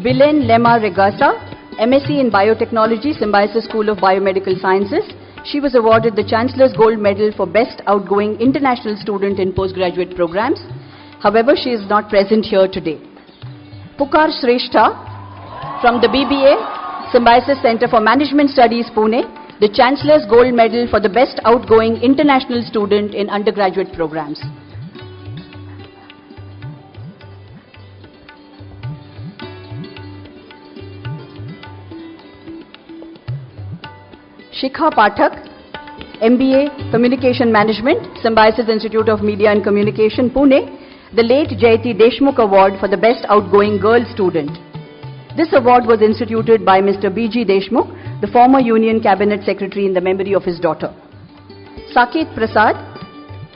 Bilen Lema Regasa, MSc in Biotechnology, Symbiosis School of Biomedical Sciences. She was awarded the Chancellor's Gold Medal for Best Outgoing International Student in Postgraduate Programs. However, she is not present here today. Pukar Shrestha from the BBA, Symbiosis Center for Management Studies, Pune, the Chancellor's Gold Medal for the Best Outgoing International Student in Undergraduate Programs. Shikha Pathak, MBA Communication Management, Symbiosis Institute of Media and Communication, Pune, the late Jayati Deshmukh Award for the Best Outgoing Girl Student. This award was instituted by Mr. B.G. Deshmukh, the former Union Cabinet Secretary, in the memory of his daughter. Saket Prasad,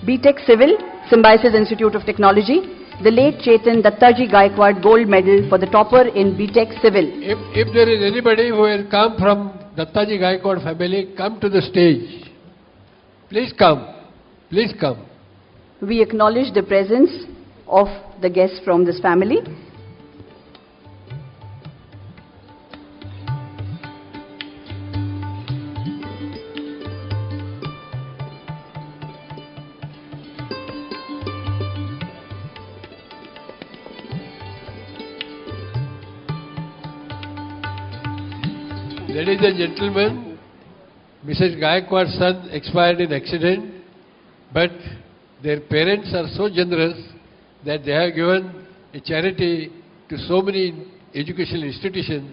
B.Tech Civil, Symbiosis Institute of Technology, the late Chetan Dattaji Gaikwad Gold Medal for the topper in B.Tech Civil. If there is anybody who will come from Dattaji Gaikwad family, come to the stage. Please come. Please come. We acknowledge the presence of the guests from this family. Ladies and gentlemen, Mrs. Gaikwad's son expired in accident, but their parents are so generous that they have given a charity to so many educational institutions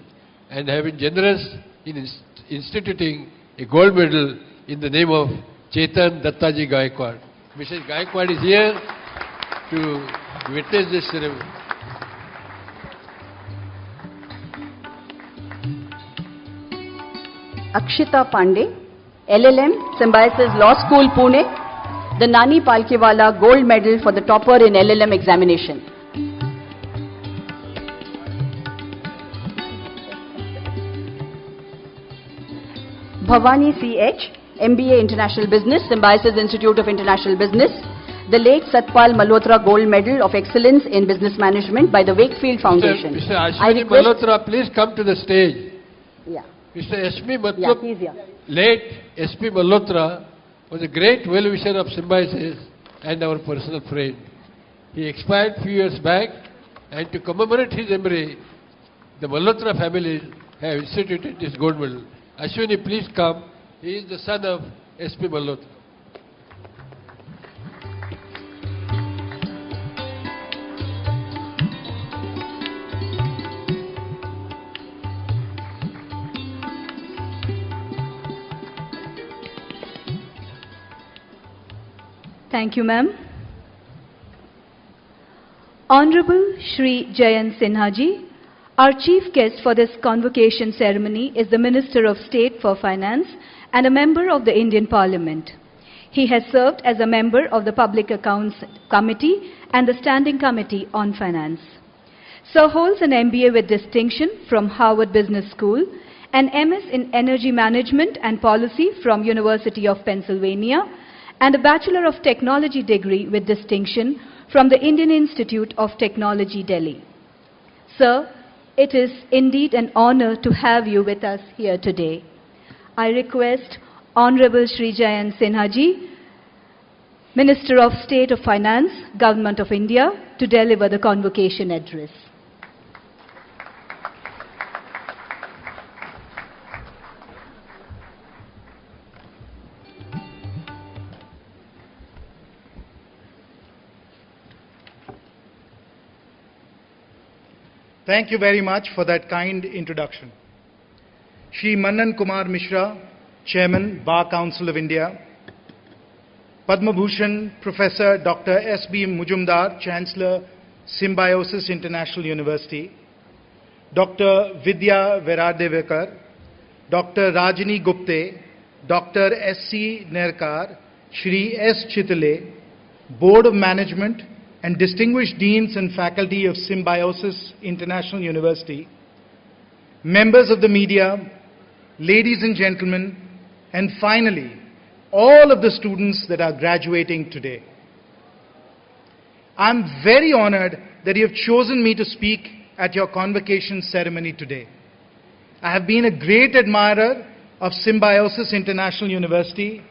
and have been generous in instituting a gold medal in the name of Chetan Dattaji Gaikwad. Mrs. Gaikwad is here to witness this ceremony. Akshita Pandey, LLM, Symbiosis Law School, Pune, the Nani Palkewala Gold Medal for the topper in LLM examination. Bhavani C.H., MBA International Business, Symbiosis Institute of International Business, the late Satpal Malhotra Gold Medal of Excellence in Business Management by the Wakefield Foundation. Mr. Ashwini Malhotra, please come to the stage. Yeah. Mr. S.P. Malhotra, Yeah, he's here. late S.P. Malhotra was a great well-wisher of Symbiosis and our personal friend. He expired few years back, and to commemorate his memory, the Malhotra family have instituted this gold medal. Ashwini, please come. He is the son of S.P. Malhotra. Thank you, ma'am. Honorable Shri Jayant Sinhaji, our chief guest for this convocation ceremony is the Minister of State for Finance and a member of the Indian Parliament. He has served as a member of the Public Accounts Committee and the Standing Committee on Finance. Sir holds an MBA with distinction from Harvard Business School, an MS in Energy Management and Policy from University of Pennsylvania, and a Bachelor of Technology degree with distinction from the Indian Institute of Technology, Delhi. Sir, it is indeed an honor to have you with us here today. I request Honorable Shri Jayant Sinhaji, Minister of State of Finance, Government of India, to deliver the convocation address. Thank you very much for that kind introduction. Shri Manan Kumar Mishra, Chairman, Bar Council of India. Padma Bhushan Professor Dr. S.B. Mujumdar, Chancellor, Symbiosis International University. Dr. Vidya Veradevekar, Dr. Rajini Gupte, Dr. S.C. Nerkar, Shri S. Chitale, Board of Management and distinguished deans and faculty of Symbiosis International University, members of the media, ladies and gentlemen, and finally, all of the students that are graduating today. I'm very honored that you have chosen me to speak at your convocation ceremony today. I have been a great admirer of Symbiosis International University,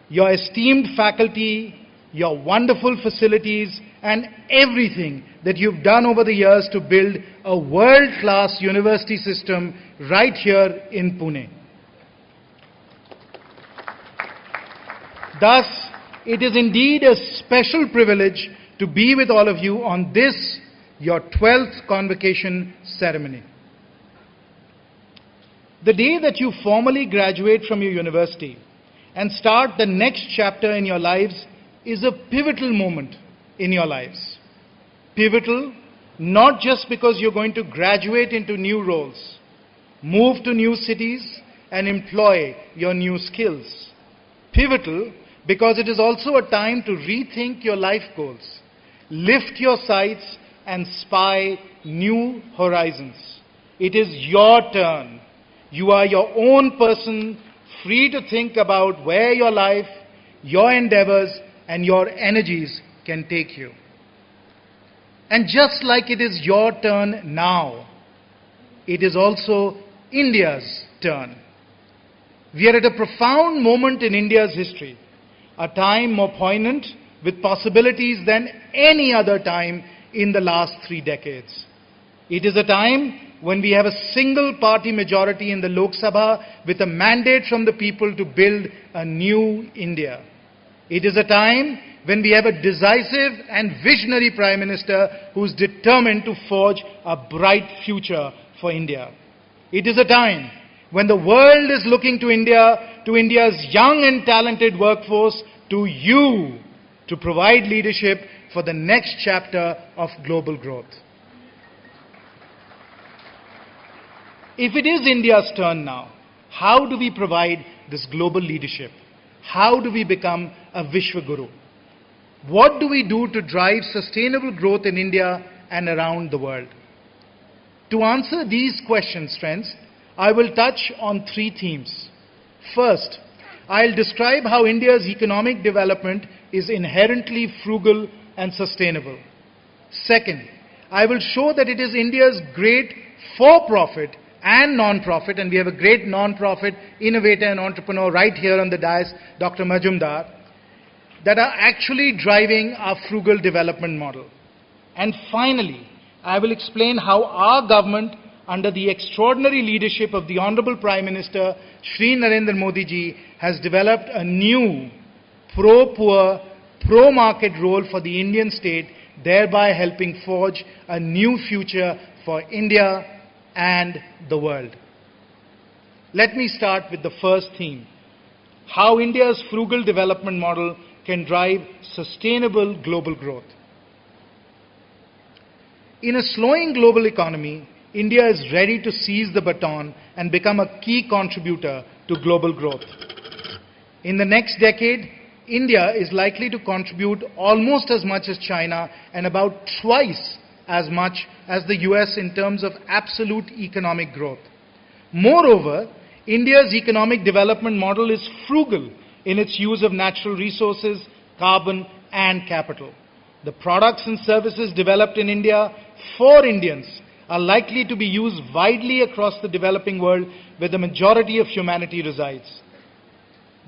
your esteemed faculty, your wonderful facilities, and everything that you've done over the years to build a world-class university system right here in Pune. Thus, it is indeed a special privilege to be with all of you on this, your 12th convocation ceremony. The day that you formally graduate from your university and start the next chapter in your lives is a pivotal moment in your lives. Pivotal, not just because you're going to graduate into new roles, move to new cities, and employ your new skills. Pivotal, because it is also a time to rethink your life goals, lift your sights, and spy new horizons. It is your turn. You are your own person, free to think about where your life, your endeavors, and your energies can take you. And just like it is your turn now, it is also India's turn. We are at a profound moment in India's history, a time more poignant with possibilities than any other time in the last 3 decades. It is a time when we have a single party majority in the Lok Sabha with a mandate from the people to build a new India. It is a time when we have a decisive and visionary Prime Minister who is determined to forge a bright future for India. It is a time when the world is looking to India, to India's young and talented workforce, to you, to provide leadership for the next chapter of global growth. If it is India's turn now, how do we provide this global leadership? How do we become a Vishwaguru? What do we do to drive sustainable growth in India and around the world? To answer these questions, friends, I will touch on 3 themes. First, I'll describe how India's economic development is inherently frugal and sustainable. Second, I will show that it is India's great for-profit and non-profit, and we have a great non-profit innovator and entrepreneur right here on the dais, Dr. Majumdar, that are actually driving our frugal development model. And finally, I will explain how our government, under the extraordinary leadership of the Hon'ble Prime Minister, Shri Narendra Modi ji, has developed a new pro-poor, pro-market role for the Indian state, thereby helping forge a new future for India and the world. Let me start with the first theme, how India's frugal development model can drive sustainable global growth. In a slowing global economy, India is ready to seize the baton and become a key contributor to global growth. In the next decade, India is likely to contribute almost as much as China and about twice as much as the US in terms of absolute economic growth. Moreover, India's economic development model is frugal in its use of natural resources, carbon, and capital. The products and services developed in India for Indians are likely to be used widely across the developing world where the majority of humanity resides.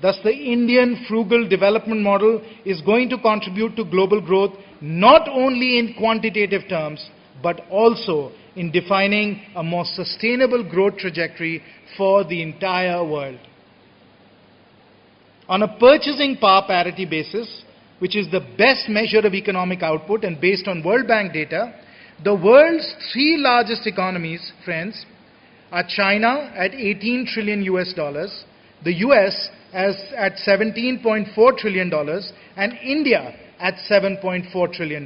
Thus, the Indian frugal development model is going to contribute to global growth not only in quantitative terms, but also in defining a more sustainable growth trajectory for the entire world. On a purchasing power parity basis, which is the best measure of economic output and based on World Bank data, the world's 3 largest economies, friends, are China at 18 trillion US dollars, the US at $17.4 trillion, and India at $7.4 trillion.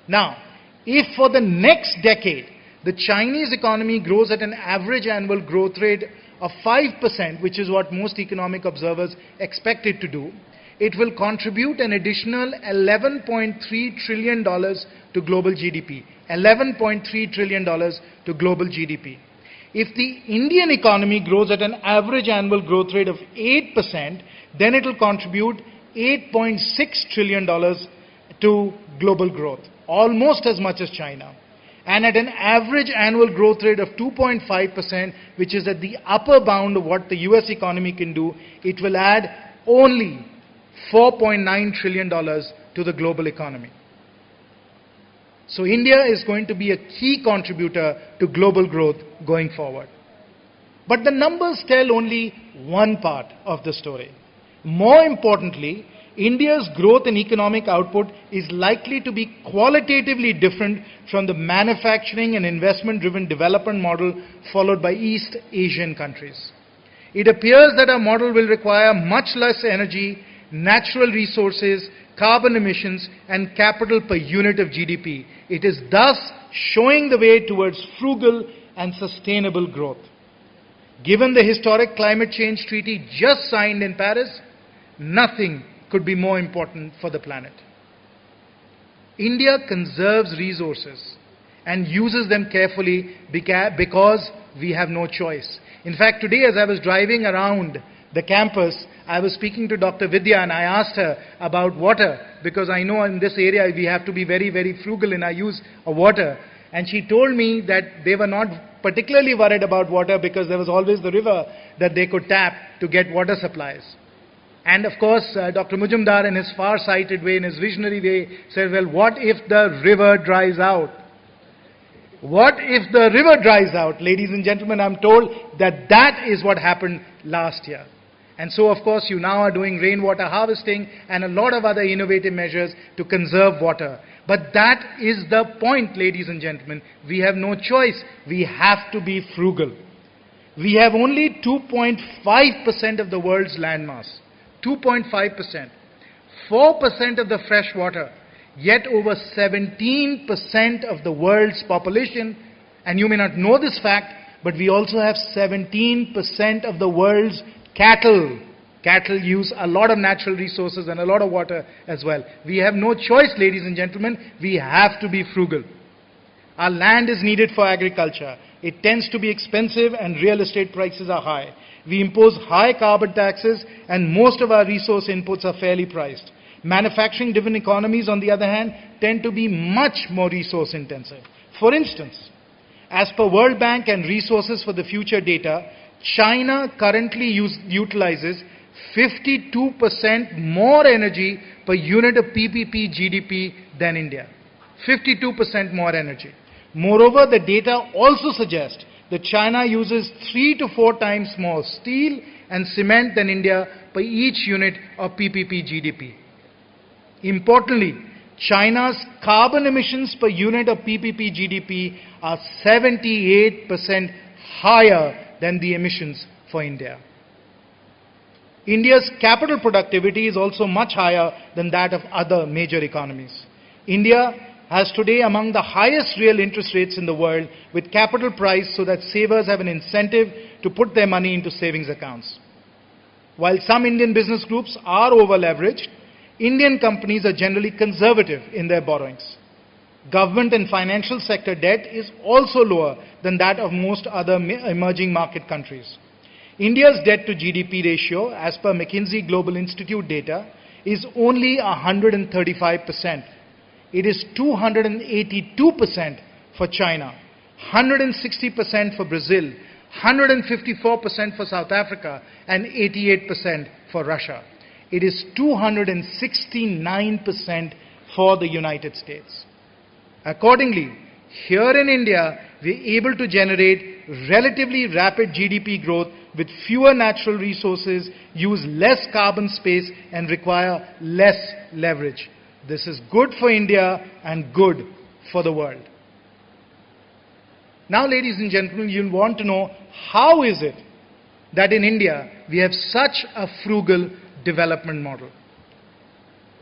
Now, if for the next decade, the Chinese economy grows at an average annual growth rate of 5%, which is what most economic observers expect it to do, it will contribute an additional $11.3 trillion to global GDP. $11.3 trillion to global GDP. If the Indian economy grows at an average annual growth rate of 8%, then it will contribute $8.6 trillion to global growth, almost as much as China. And at an average annual growth rate of 2.5%, which is at the upper bound of what the US economy can do, it will add only $4.9 trillion to the global economy. So India is going to be a key contributor to global growth going forward. But the numbers tell only one part of the story. More importantly, India's growth in economic output is likely to be qualitatively different from the manufacturing and investment-driven development model followed by East Asian countries. It appears that our model will require much less energy, natural resources, carbon emissions, and capital per unit of GDP. It is thus showing the way towards frugal and sustainable growth. Given the historic climate change treaty just signed in Paris, nothing could be more important for the planet. India conserves resources and uses them carefully because we have no choice. In fact, today as I was driving around the campus, I was speaking to Dr. Vidya and I asked her about water, because I know in this area we have to be very, very frugal in our use of water. And she told me that they were not particularly worried about water because there was always the river that they could tap to get water supplies. And of course, Dr. Mujumdar in his far-sighted way, in his visionary way, said, well, what if the river dries out? What if the river dries out? Ladies and gentlemen, I'm told that that is what happened last year. And so, of course, you now are doing rainwater harvesting and a lot of other innovative measures to conserve water. But that is the point, ladies and gentlemen. We have no choice. We have to be frugal. We have only 2.5% of the world's landmass. 2.5%. 4% of the fresh water. Yet over 17% of the world's population, and you may not know this fact, but we also have 17% of the world's cattle. Cattle use a lot of natural resources and a lot of water as well. We have no choice, ladies and gentlemen. We have to be frugal. Our land is needed for agriculture. It tends to be expensive and real estate prices are high. We impose high carbon taxes and most of our resource inputs are fairly priced. Manufacturing-driven economies, on the other hand, tend to be much more resource intensive. For instance, as per World Bank and Resources for the Future data, China currently utilizes 52% more energy per unit of PPP GDP than India. 52% more energy. Moreover, the data also suggest that China uses 3 to 4 times more steel and cement than India per each unit of PPP GDP. Importantly, China's carbon emissions per unit of PPP GDP are 78% higher than the emissions for India. India's capital productivity is also much higher than that of other major economies. India has today among the highest real interest rates in the world, with capital priced so that savers have an incentive to put their money into savings accounts. While some Indian business groups are over-leveraged, Indian companies are generally conservative in their borrowings. Government and financial sector debt is also lower than that of most other emerging market countries. India's debt to GDP ratio, as per McKinsey Global Institute data, is only 135%. It is 282% for China, 160% for Brazil, 154% for South Africa, and 88% for Russia. It is 269% for the United States. Accordingly, here in India, we are able to generate relatively rapid GDP growth with fewer natural resources, use less carbon space, and require less leverage. This is good for India and good for the world. Now, ladies and gentlemen, you'll want to know, how is it that in India we have such a frugal development model?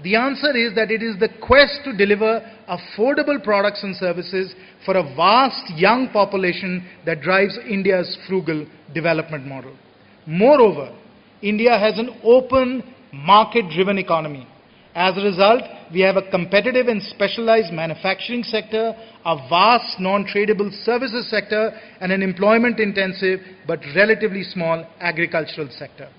The answer is that it is the quest to deliver affordable products and services for a vast young population that drives India's frugal development model. Moreover, India has an open, market-driven economy. As a result, we have a competitive and specialized manufacturing sector, a vast non-tradable services sector, and an employment-intensive but relatively small agricultural sector.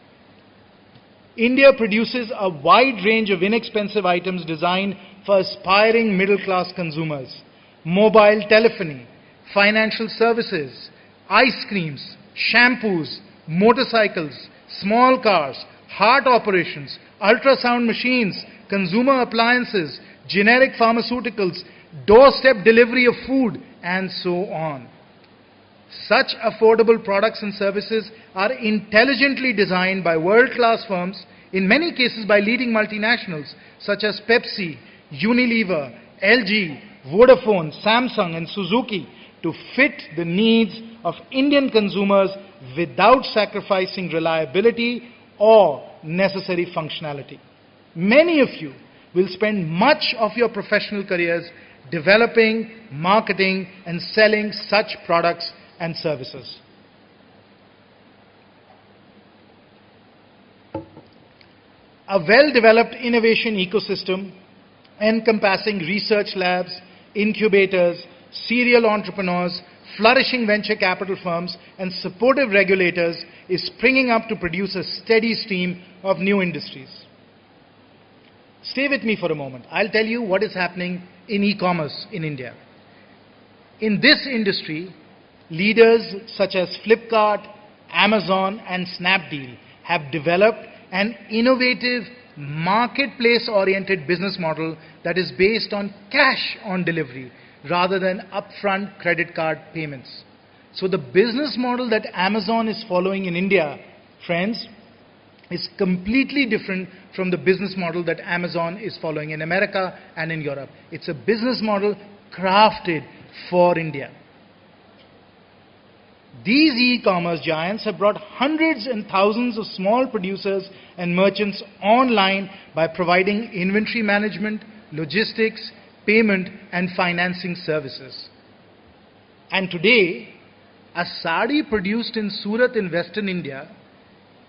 India produces a wide range of inexpensive items designed for aspiring middle-class consumers. Mobile telephony, financial services, ice creams, shampoos, motorcycles, small cars, heart operations, ultrasound machines, consumer appliances, generic pharmaceuticals, doorstep delivery of food, and so on. Such affordable products and services are intelligently designed by world-class firms, in many cases by leading multinationals such as Pepsi, Unilever, LG, Vodafone, Samsung and Suzuki to fit the needs of Indian consumers without sacrificing reliability or necessary functionality. Many of you will spend much of your professional careers developing, marketing and selling such products and services. A well-developed innovation ecosystem encompassing research labs, incubators, serial entrepreneurs, flourishing venture capital firms and supportive regulators is springing up to produce a steady stream of new industries. Stay with me for a moment. I'll tell you what is happening in e-commerce in India. In this industry, leaders such as Flipkart, Amazon and Snapdeal have developed an innovative marketplace-oriented business model that is based on cash on delivery rather than upfront credit card payments. So the business model that Amazon is following in India, friends, is completely different from the business model that Amazon is following in America and in Europe. It's a business model crafted for India. These e-commerce giants have brought hundreds and thousands of small producers and merchants online by providing inventory management, logistics, payment and financing services. And today, a sari produced in Surat in Western India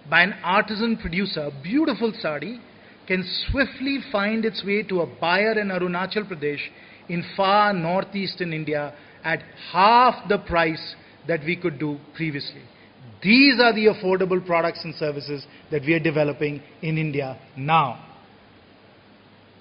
by an artisan producer, a beautiful sari, can swiftly find its way to a buyer in Arunachal Pradesh in far northeastern India at half the price that we could do previously. These are the affordable products and services that we are developing in India now.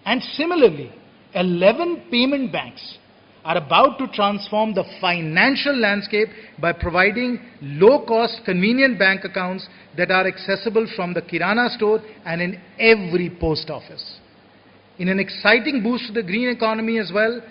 And similarly, 11 payment banks are about to transform the financial landscape by providing low-cost, convenient bank accounts that are accessible from the Kirana store and in every post office. In an exciting boost to the green economy as well,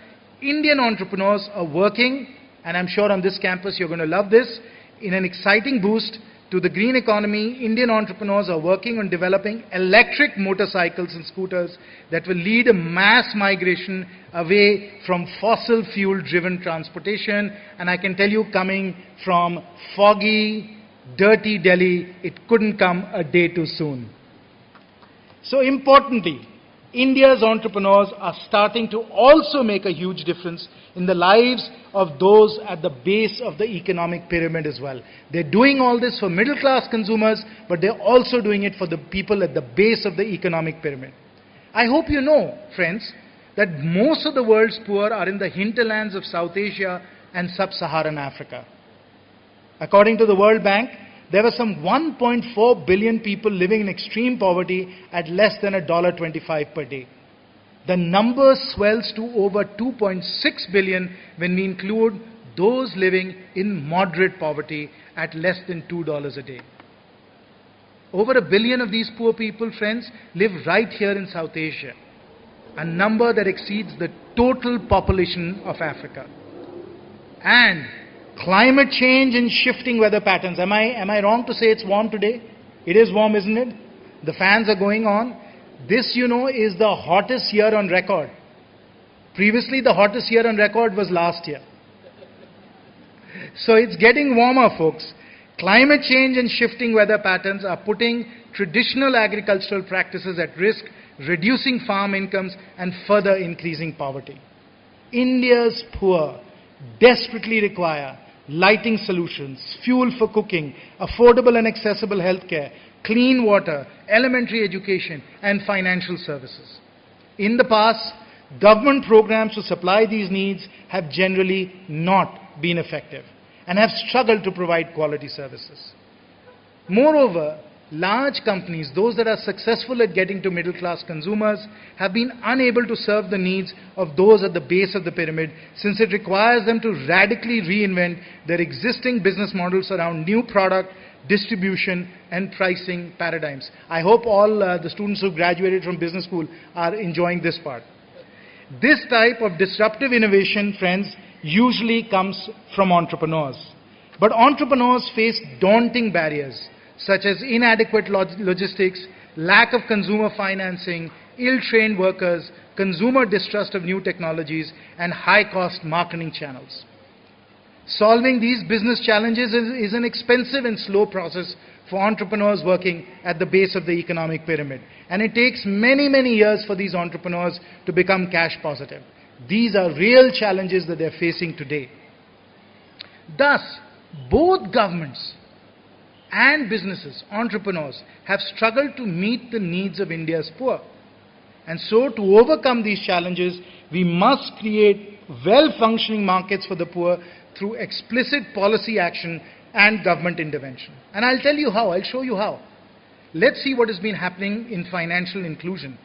Indian entrepreneurs are working, and I'm sure on this campus you're going to love this, in an exciting boost to the green economy, Indian entrepreneurs are working on developing electric motorcycles and scooters that will lead a mass migration away from fossil fuel driven transportation. And I can tell you, coming from foggy, dirty Delhi, it couldn't come a day too soon. So importantly, India's entrepreneurs are starting to also make a huge difference in the lives of those at the base of the economic pyramid as well. They're doing all this for middle class consumers, but they're also doing it for the people at the base of the economic pyramid. I hope you know, friends, that most of the world's poor are in the hinterlands of South Asia and Sub-Saharan Africa. According to the World Bank, there were some 1.4 billion people living in extreme poverty at less than $1.25 per day. The number swells to over 2.6 billion when we include those living in moderate poverty at less than $2 a day. Over 1 billion of these poor people, friends, live right here in South Asia, a number that exceeds the total population of Africa. And climate change and shifting weather patterns. Am I wrong to say it's warm today? It is warm, isn't it? The fans are going on. This, you know, is the hottest year on record. Previously, the hottest year on record was last year. So it's getting warmer, folks. Climate change and shifting weather patterns are putting traditional agricultural practices at risk, reducing farm incomes and further increasing poverty. India's poor desperately require lighting solutions, fuel for cooking, affordable and accessible healthcare, clean water, elementary education, and financial services. In the past, government programs to supply these needs have generally not been effective and have struggled to provide quality services. Moreover, large companies, those that are successful at getting to middle-class consumers, have been unable to serve the needs of those at the base of the pyramid, since it requires them to radically reinvent their existing business models around new product, distribution, and pricing paradigms. I hope all the students who graduated from business school are enjoying this part. This type of disruptive innovation, friends, usually comes from entrepreneurs. But entrepreneurs face daunting barriers, such as inadequate logistics, lack of consumer financing, ill-trained workers, consumer distrust of new technologies, and high-cost marketing channels. Solving these business challenges is an expensive and slow process for entrepreneurs working at the base of the economic pyramid. And it takes many, many years for these entrepreneurs to become cash positive. These are real challenges that they're facing today. Thus, both governments and businesses, entrepreneurs, have struggled to meet the needs of India's poor. And so, to overcome these challenges, we must create well-functioning markets for the poor through explicit policy action and government intervention. And I'll tell you how, I'll show you how. Let's see what has been happening in financial inclusion.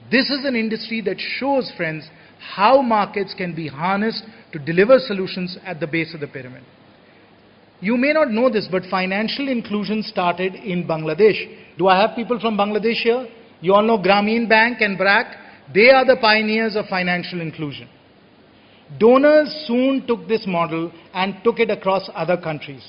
This is an industry that shows, friends, how markets can be harnessed to deliver solutions at the base of the pyramid. You may not know this, but financial inclusion started in Bangladesh. Do I have people from Bangladesh here? You all know Grameen Bank and BRAC. They are the pioneers of financial inclusion. Donors soon took this model and took it across other countries.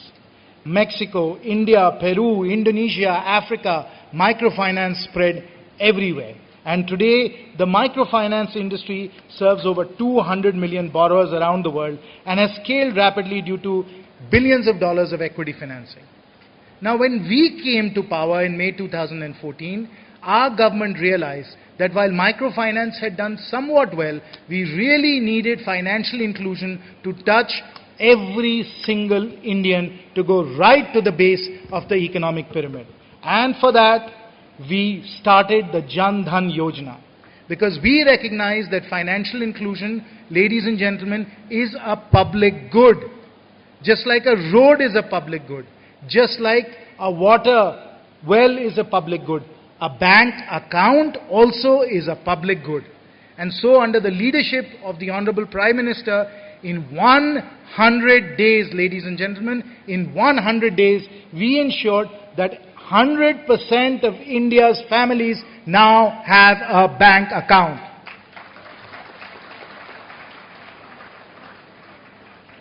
Mexico, India, Peru, Indonesia, Africa, microfinance spread everywhere. And today, the microfinance industry serves over 200 million borrowers around the world and has scaled rapidly due to billions of dollars of equity financing. Now, when we came to power in May 2014, our government realized that while microfinance had done somewhat well, we really needed financial inclusion to touch every single Indian, to go right to the base of the economic pyramid. And for that, we started the Jan Dhan Yojana. Because we recognize that financial inclusion, ladies and gentlemen, is a public good. Just like a road is a public good. Just like a water well is a public good. A bank account also is a public good. And so, under the leadership of the Honorable Prime Minister, in 100 days, ladies and gentlemen, in 100 days, we ensured that 100% of India's families now have a bank account.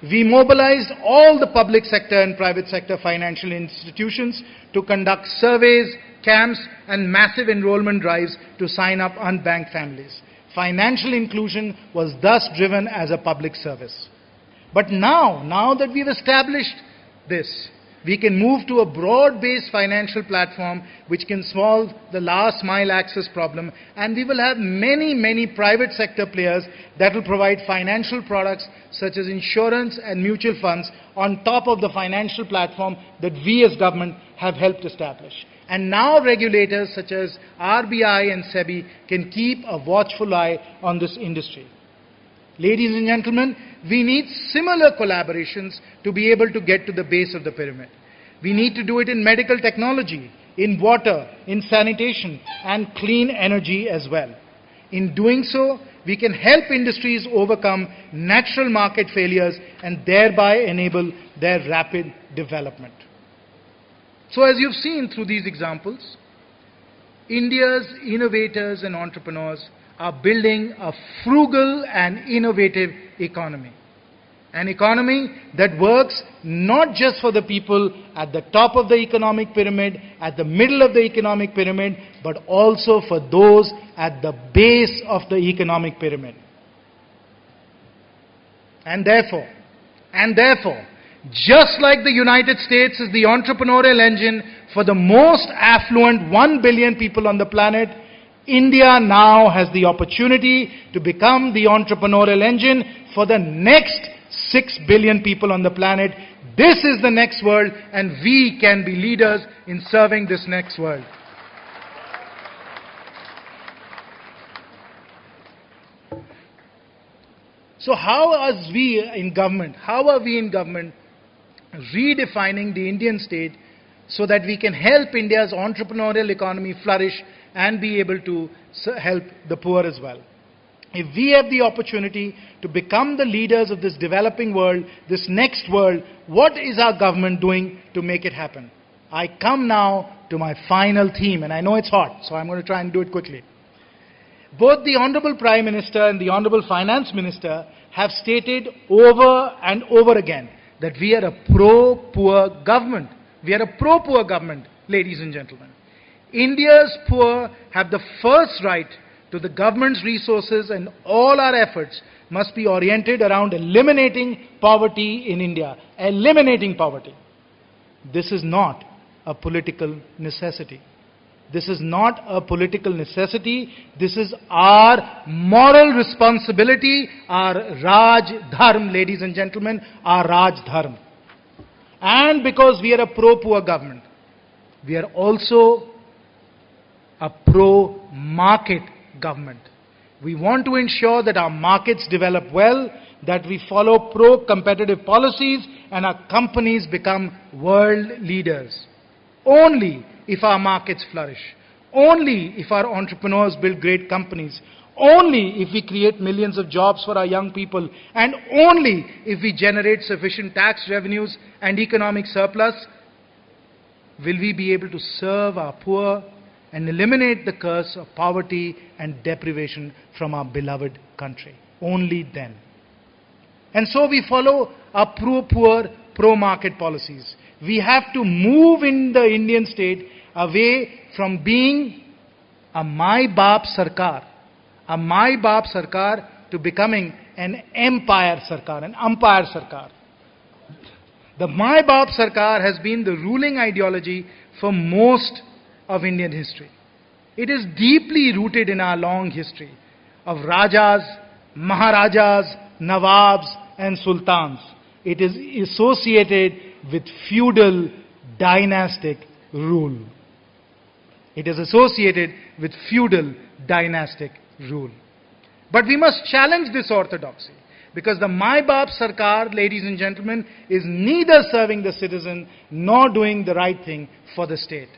We mobilized all the public sector and private sector financial institutions to conduct surveys, camps, and massive enrollment drives to sign up unbanked families. Financial inclusion was thus driven as a public service. But now that we've established this, we can move to a broad-based financial platform which can solve the last mile access problem, and we will have many private sector players that will provide financial products such as insurance and mutual funds on top of the financial platform that we as government have helped establish. And now regulators such as RBI and SEBI can keep a watchful eye on this industry. Ladies and gentlemen, we need similar collaborations to be able to get to the base of the pyramid. We need to do it in medical technology, in water, in sanitation, and clean energy as well. In doing so, we can help industries overcome natural market failures and thereby enable their rapid development. So as you've seen through these examples, India's innovators and entrepreneurs are building a frugal and innovative economy. An economy that works not just for the people at the top of the economic pyramid, at the middle of the economic pyramid, but also for those at the base of the economic pyramid. And therefore, just like the United States is the entrepreneurial engine for the most affluent 1 billion people on the planet, India now has the opportunity to become the entrepreneurial engine for the next 6 billion people on the planet. This is the next world, and we can be leaders in serving this next world. So how are we in government redefining the Indian state so that we can help India's entrepreneurial economy flourish and be able to help the poor as well? If we have the opportunity to become the leaders of this developing world, this next world, what is our government doing to make it happen? I come now to my final theme, and I know it's hot, so I'm going to try and do it quickly. Both the Honorable Prime Minister and the Honorable Finance Minister have stated over and over again that we are a pro-poor government. We are a pro-poor government, ladies and gentlemen. India's poor have the first right to the government's resources, and all our efforts must be oriented around eliminating poverty in India. Eliminating poverty. This is not a political necessity. This is not a political necessity. This is our moral responsibility, our Raj Dharm, ladies and gentlemen, our Raj Dharm. And because we are a pro-poor government, we are also a pro-market government. We want to ensure that our markets develop well, that we follow pro-competitive policies, and our companies become world leaders. Only if our markets flourish, only if our entrepreneurs build great companies, only if we create millions of jobs for our young people, and only if we generate sufficient tax revenues and economic surplus, will we be able to serve our poor and eliminate the curse of poverty and deprivation from our beloved country. Only then. And so we follow our pro-poor, pro-market policies. We have to move in the Indian state away from being a Mai Baap Sarkar, to becoming an empire Sarkar, an umpire Sarkar. The Mai Baap Sarkar has been the ruling ideology for most of Indian history. It is deeply rooted in our long history of Rajas, Maharajas, Nawabs and Sultans. It is associated with feudal dynastic rule. It is associated with feudal dynastic rule. But we must challenge this orthodoxy, because the Mai Baap Sarkar, ladies and gentlemen, is neither serving the citizen nor doing the right thing for the state.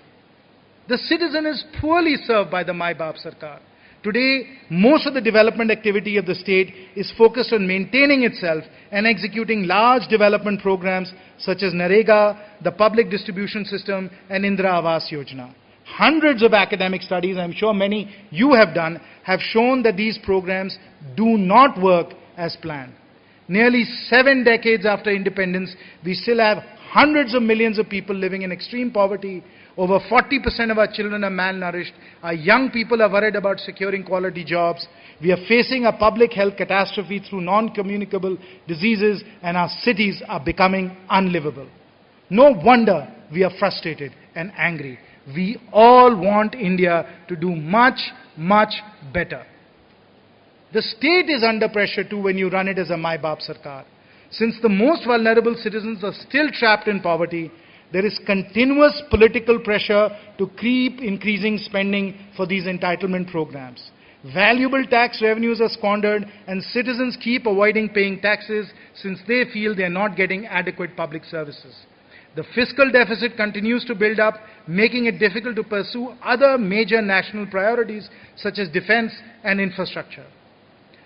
The citizen is poorly served by the Mai Baap Sarkar. Today, most of the development activity of the state is focused on maintaining itself and executing large development programs such as Narega, the public distribution system, and Indira Awas Yojana. Hundreds of academic studies, I'm sure many you have done, have shown that these programs do not work as planned. Nearly 7 decades after independence, we still have hundreds of millions of people living in extreme poverty. Over 40% of our children are malnourished. Our young people are worried about securing quality jobs. We are facing a public health catastrophe through non-communicable diseases, and our cities are becoming unlivable. No wonder we are frustrated and angry. We all want India to do much, much better. The state is under pressure too when you run it as a Mai Baap Sarkar. Since the most vulnerable citizens are still trapped in poverty, there is continuous political pressure to keep increasing spending for these entitlement programs. Valuable tax revenues are squandered, and citizens keep avoiding paying taxes since they feel they are not getting adequate public services. The fiscal deficit continues to build up, making it difficult to pursue other major national priorities such as defense and infrastructure.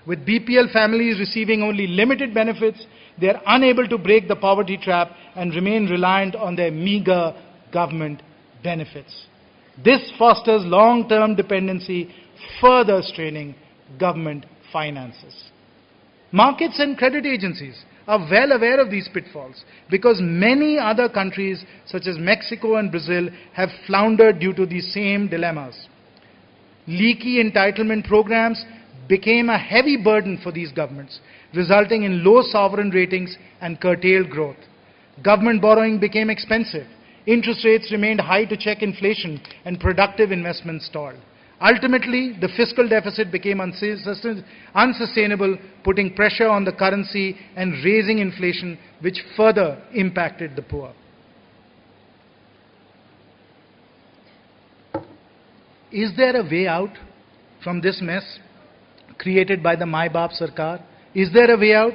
With BPL families receiving only limited benefits, they are unable to break the poverty trap and remain reliant on their meager government benefits. This fosters long-term dependency, further straining government finances. Markets and credit agencies are well aware of these pitfalls because many other countries such as Mexico and Brazil have floundered due to these same dilemmas. Leaky entitlement programs became a heavy burden for these governments, resulting in low sovereign ratings and curtailed growth. Government borrowing became expensive. Interest rates remained high to check inflation, and productive investments stalled. Ultimately, the fiscal deficit became unsustainable, putting pressure on the currency and raising inflation, which further impacted the poor. Is there a way out from this mess created by the Mai Baap Sarkar? Is there a way out?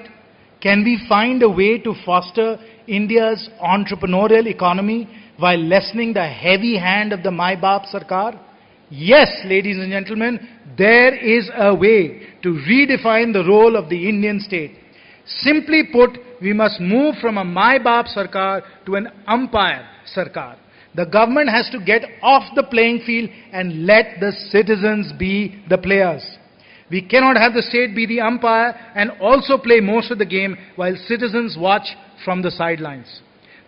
Can we find a way to foster India's entrepreneurial economy while lessening the heavy hand of the Mai Baap Sarkar? Yes, ladies and gentlemen, there is a way to redefine the role of the Indian state. Simply put, we must move from a Mai Baap Sarkar to an umpire Sarkar. The government has to get off the playing field and let the citizens be the players. We cannot have the state be the umpire and also play most of the game while citizens watch from the sidelines.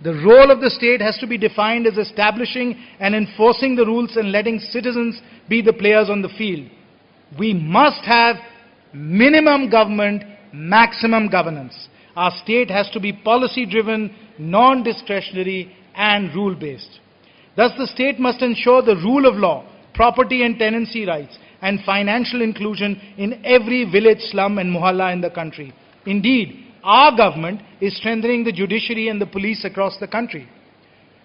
The role of the state has to be defined as establishing and enforcing the rules and letting citizens be the players on the field. We must have minimum government, maximum governance. Our state has to be policy-driven, non-discretionary, and rule-based. Thus, the state must ensure the rule of law, property and tenancy rights, and financial inclusion in every village, slum, and mohalla in the country. Indeed, our government is strengthening the judiciary and the police across the country.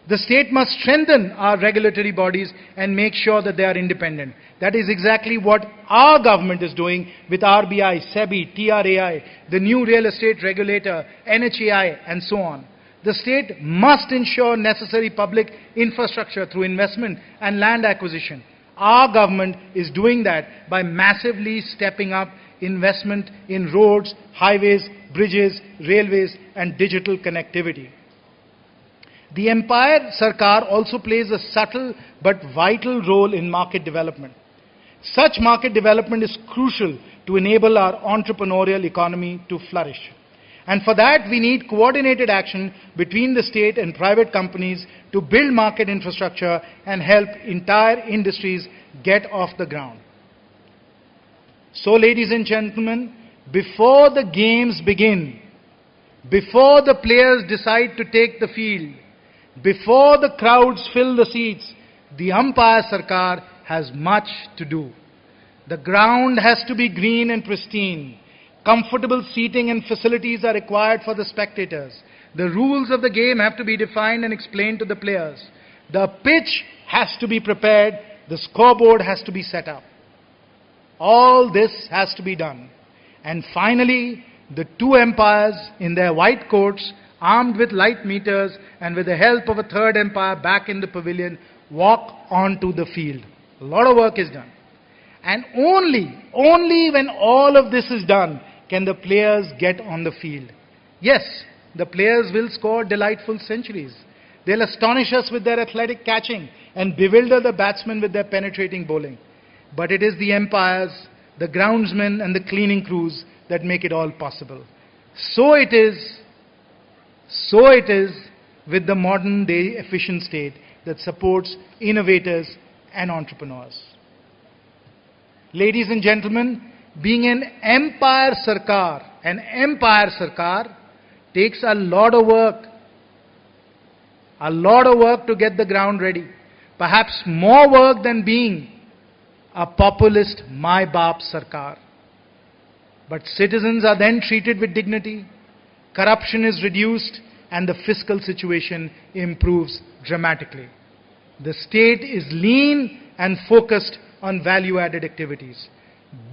The state must strengthen our regulatory bodies and make sure that they are independent. That is exactly what our government is doing with RBI, SEBI, TRAI, the new real estate regulator, NHAI, and so on. The state must ensure necessary public infrastructure through investment and land acquisition. Our government is doing that by massively stepping up investment in roads, highways, bridges, railways, and digital connectivity. The Empire Sarkar also plays a subtle but vital role in market development. Such market development is crucial to enable our entrepreneurial economy to flourish. And for that, we need coordinated action between the state and private companies to build market infrastructure and help entire industries get off the ground. So, ladies and gentlemen, before the games begin, before the players decide to take the field, before the crowds fill the seats, the Empire Sarkar has much to do. The ground has to be green and pristine. Comfortable seating and facilities are required for the spectators. The rules of the game have to be defined and explained to the players. The pitch has to be prepared. The scoreboard has to be set up. All this has to be done. And finally, the two empires in their white coats, armed with light meters and with the help of a third empire back in the pavilion, walk onto the field. A lot of work is done. And only when all of this is done can the players get on the field. Yes, the players will score delightful centuries. They'll astonish us with their athletic catching and bewilder the batsmen with their penetrating bowling. But it is the empires, the groundsmen and the cleaning crews that make it all possible. So it is with the modern day efficient state that supports innovators and entrepreneurs. Ladies and gentlemen, being an Empire Sarkar takes a lot of work to get the ground ready. Perhaps more work than being a populist My Baap Sarkar. But citizens are then treated with dignity, corruption is reduced, and the fiscal situation improves dramatically. The state is lean and focused on value-added activities.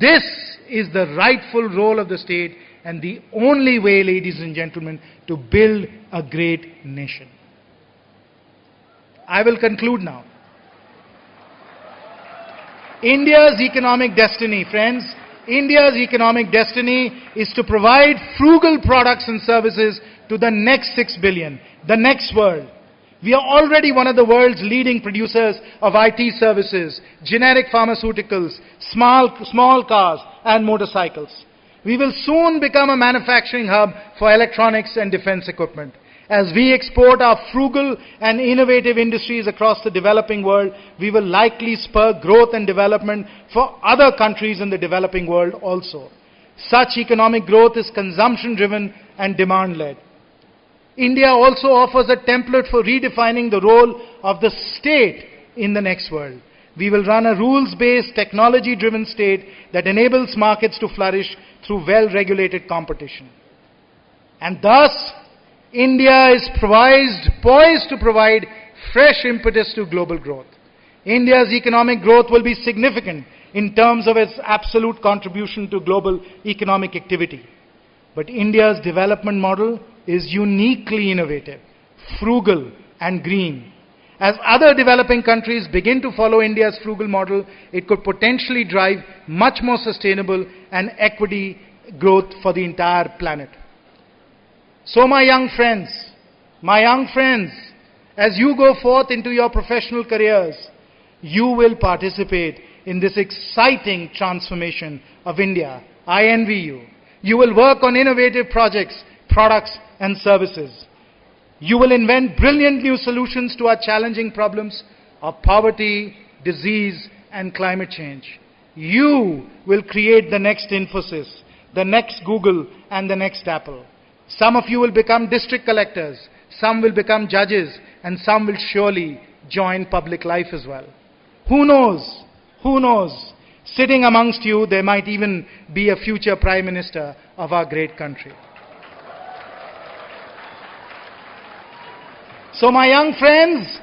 This is the rightful role of the state and the only way, ladies and gentlemen, to build a great nation. I will conclude now. India's economic destiny, friends, India's economic destiny is to provide frugal products and services to the next 6 billion, the next world. We are already one of the world's leading producers of IT services, generic pharmaceuticals, small cars and motorcycles. We will soon become a manufacturing hub for electronics and defense equipment. As we export our frugal and innovative industries across the developing world, we will likely spur growth and development for other countries in the developing world also. Such economic growth is consumption-driven and demand-led. India also offers a template for redefining the role of the state in the next world. We will run a rules-based, technology-driven state that enables markets to flourish through well-regulated competition. And thus, India is poised to provide fresh impetus to global growth. India's economic growth will be significant in terms of its absolute contribution to global economic activity. But India's development model is uniquely innovative, frugal and green. As other developing countries begin to follow India's frugal model, it could potentially drive much more sustainable and equity growth for the entire planet. So my young friends, as you go forth into your professional careers, you will participate in this exciting transformation of India. I envy you. You will work on innovative projects, products and services. You will invent brilliant new solutions to our challenging problems of poverty, disease, and climate change. You will create the next Infosys, the next Google, and the next Apple. Some of you will become district collectors, some will become judges, and some will surely join public life as well. Who knows? Who knows? Sitting amongst you, there might even be a future Prime Minister of our great country. So my young friends,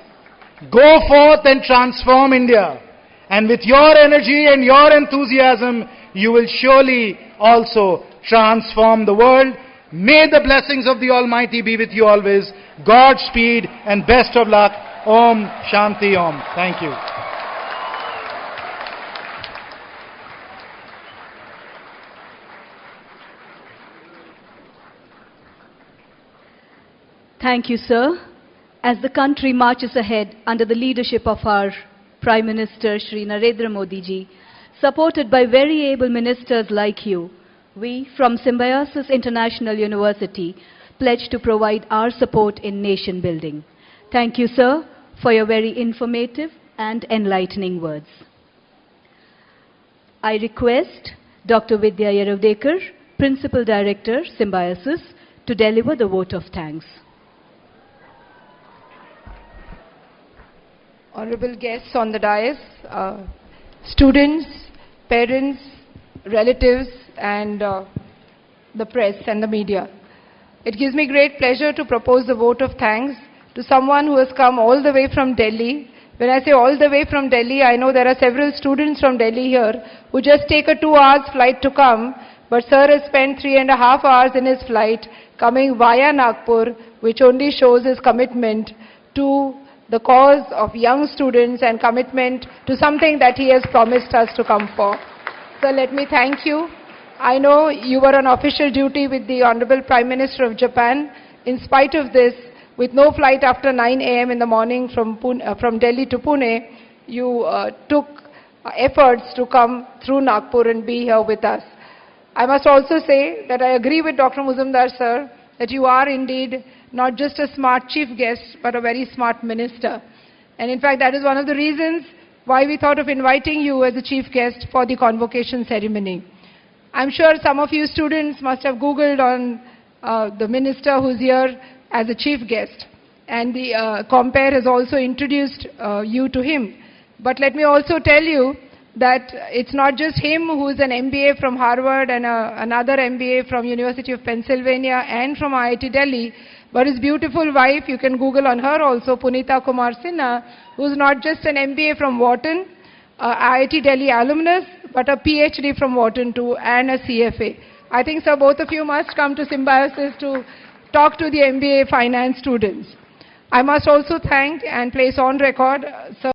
go forth and transform India. And with your energy and your enthusiasm, you will surely also transform the world. May the blessings of the Almighty be with you always. Godspeed and best of luck. Om Shanti Om. Thank you. Thank you, sir. As the country marches ahead under the leadership of our Prime Minister, Shri Narendra Modi ji, supported by very able ministers like you, we from Symbiosis International University pledge to provide our support in nation building. Thank you, sir, for your very informative and enlightening words. I request Dr. Vidya Yeravdekar, Principal Director, Symbiosis, to deliver the vote of thanks. Honorable guests on the dais, students, parents, relatives, and the press and the media. It gives me great pleasure to propose the vote of thanks to someone who has come all the way from Delhi. When I say all the way from Delhi, I know there are several students from Delhi here who just take a 2-hour flight to come, but sir has spent 3.5 hours in his flight coming via Nagpur, which only shows his commitment to the cause of young students and commitment to something that he has promised us to come for. So let me thank you. I know you were on official duty with the Honorable Prime Minister of Japan. In spite of this, with no flight after 9 a.m. in the morning from Delhi to Pune, you took efforts to come through Nagpur and be here with us. I must also say that I agree with Dr. Muzumdar sir that you are indeed not just a smart chief guest, but a very smart minister. And in fact, that is one of the reasons why we thought of inviting you as a chief guest for the convocation ceremony. I'm sure some of you students must have Googled on the minister who's here as a chief guest. And the compere has also introduced you to him. But let me also tell you that it's not just him who's an MBA from Harvard and another MBA from University of Pennsylvania and from IIT Delhi, but his beautiful wife, you can Google on her also, Punita Kumar Sinha, who's not just an MBA from Wharton, IIT Delhi alumnus, but a PhD from Wharton too, and a CFA. I think, sir, both of you must come to Symbiosis to talk to the MBA finance students. I must also thank and place on record, sir.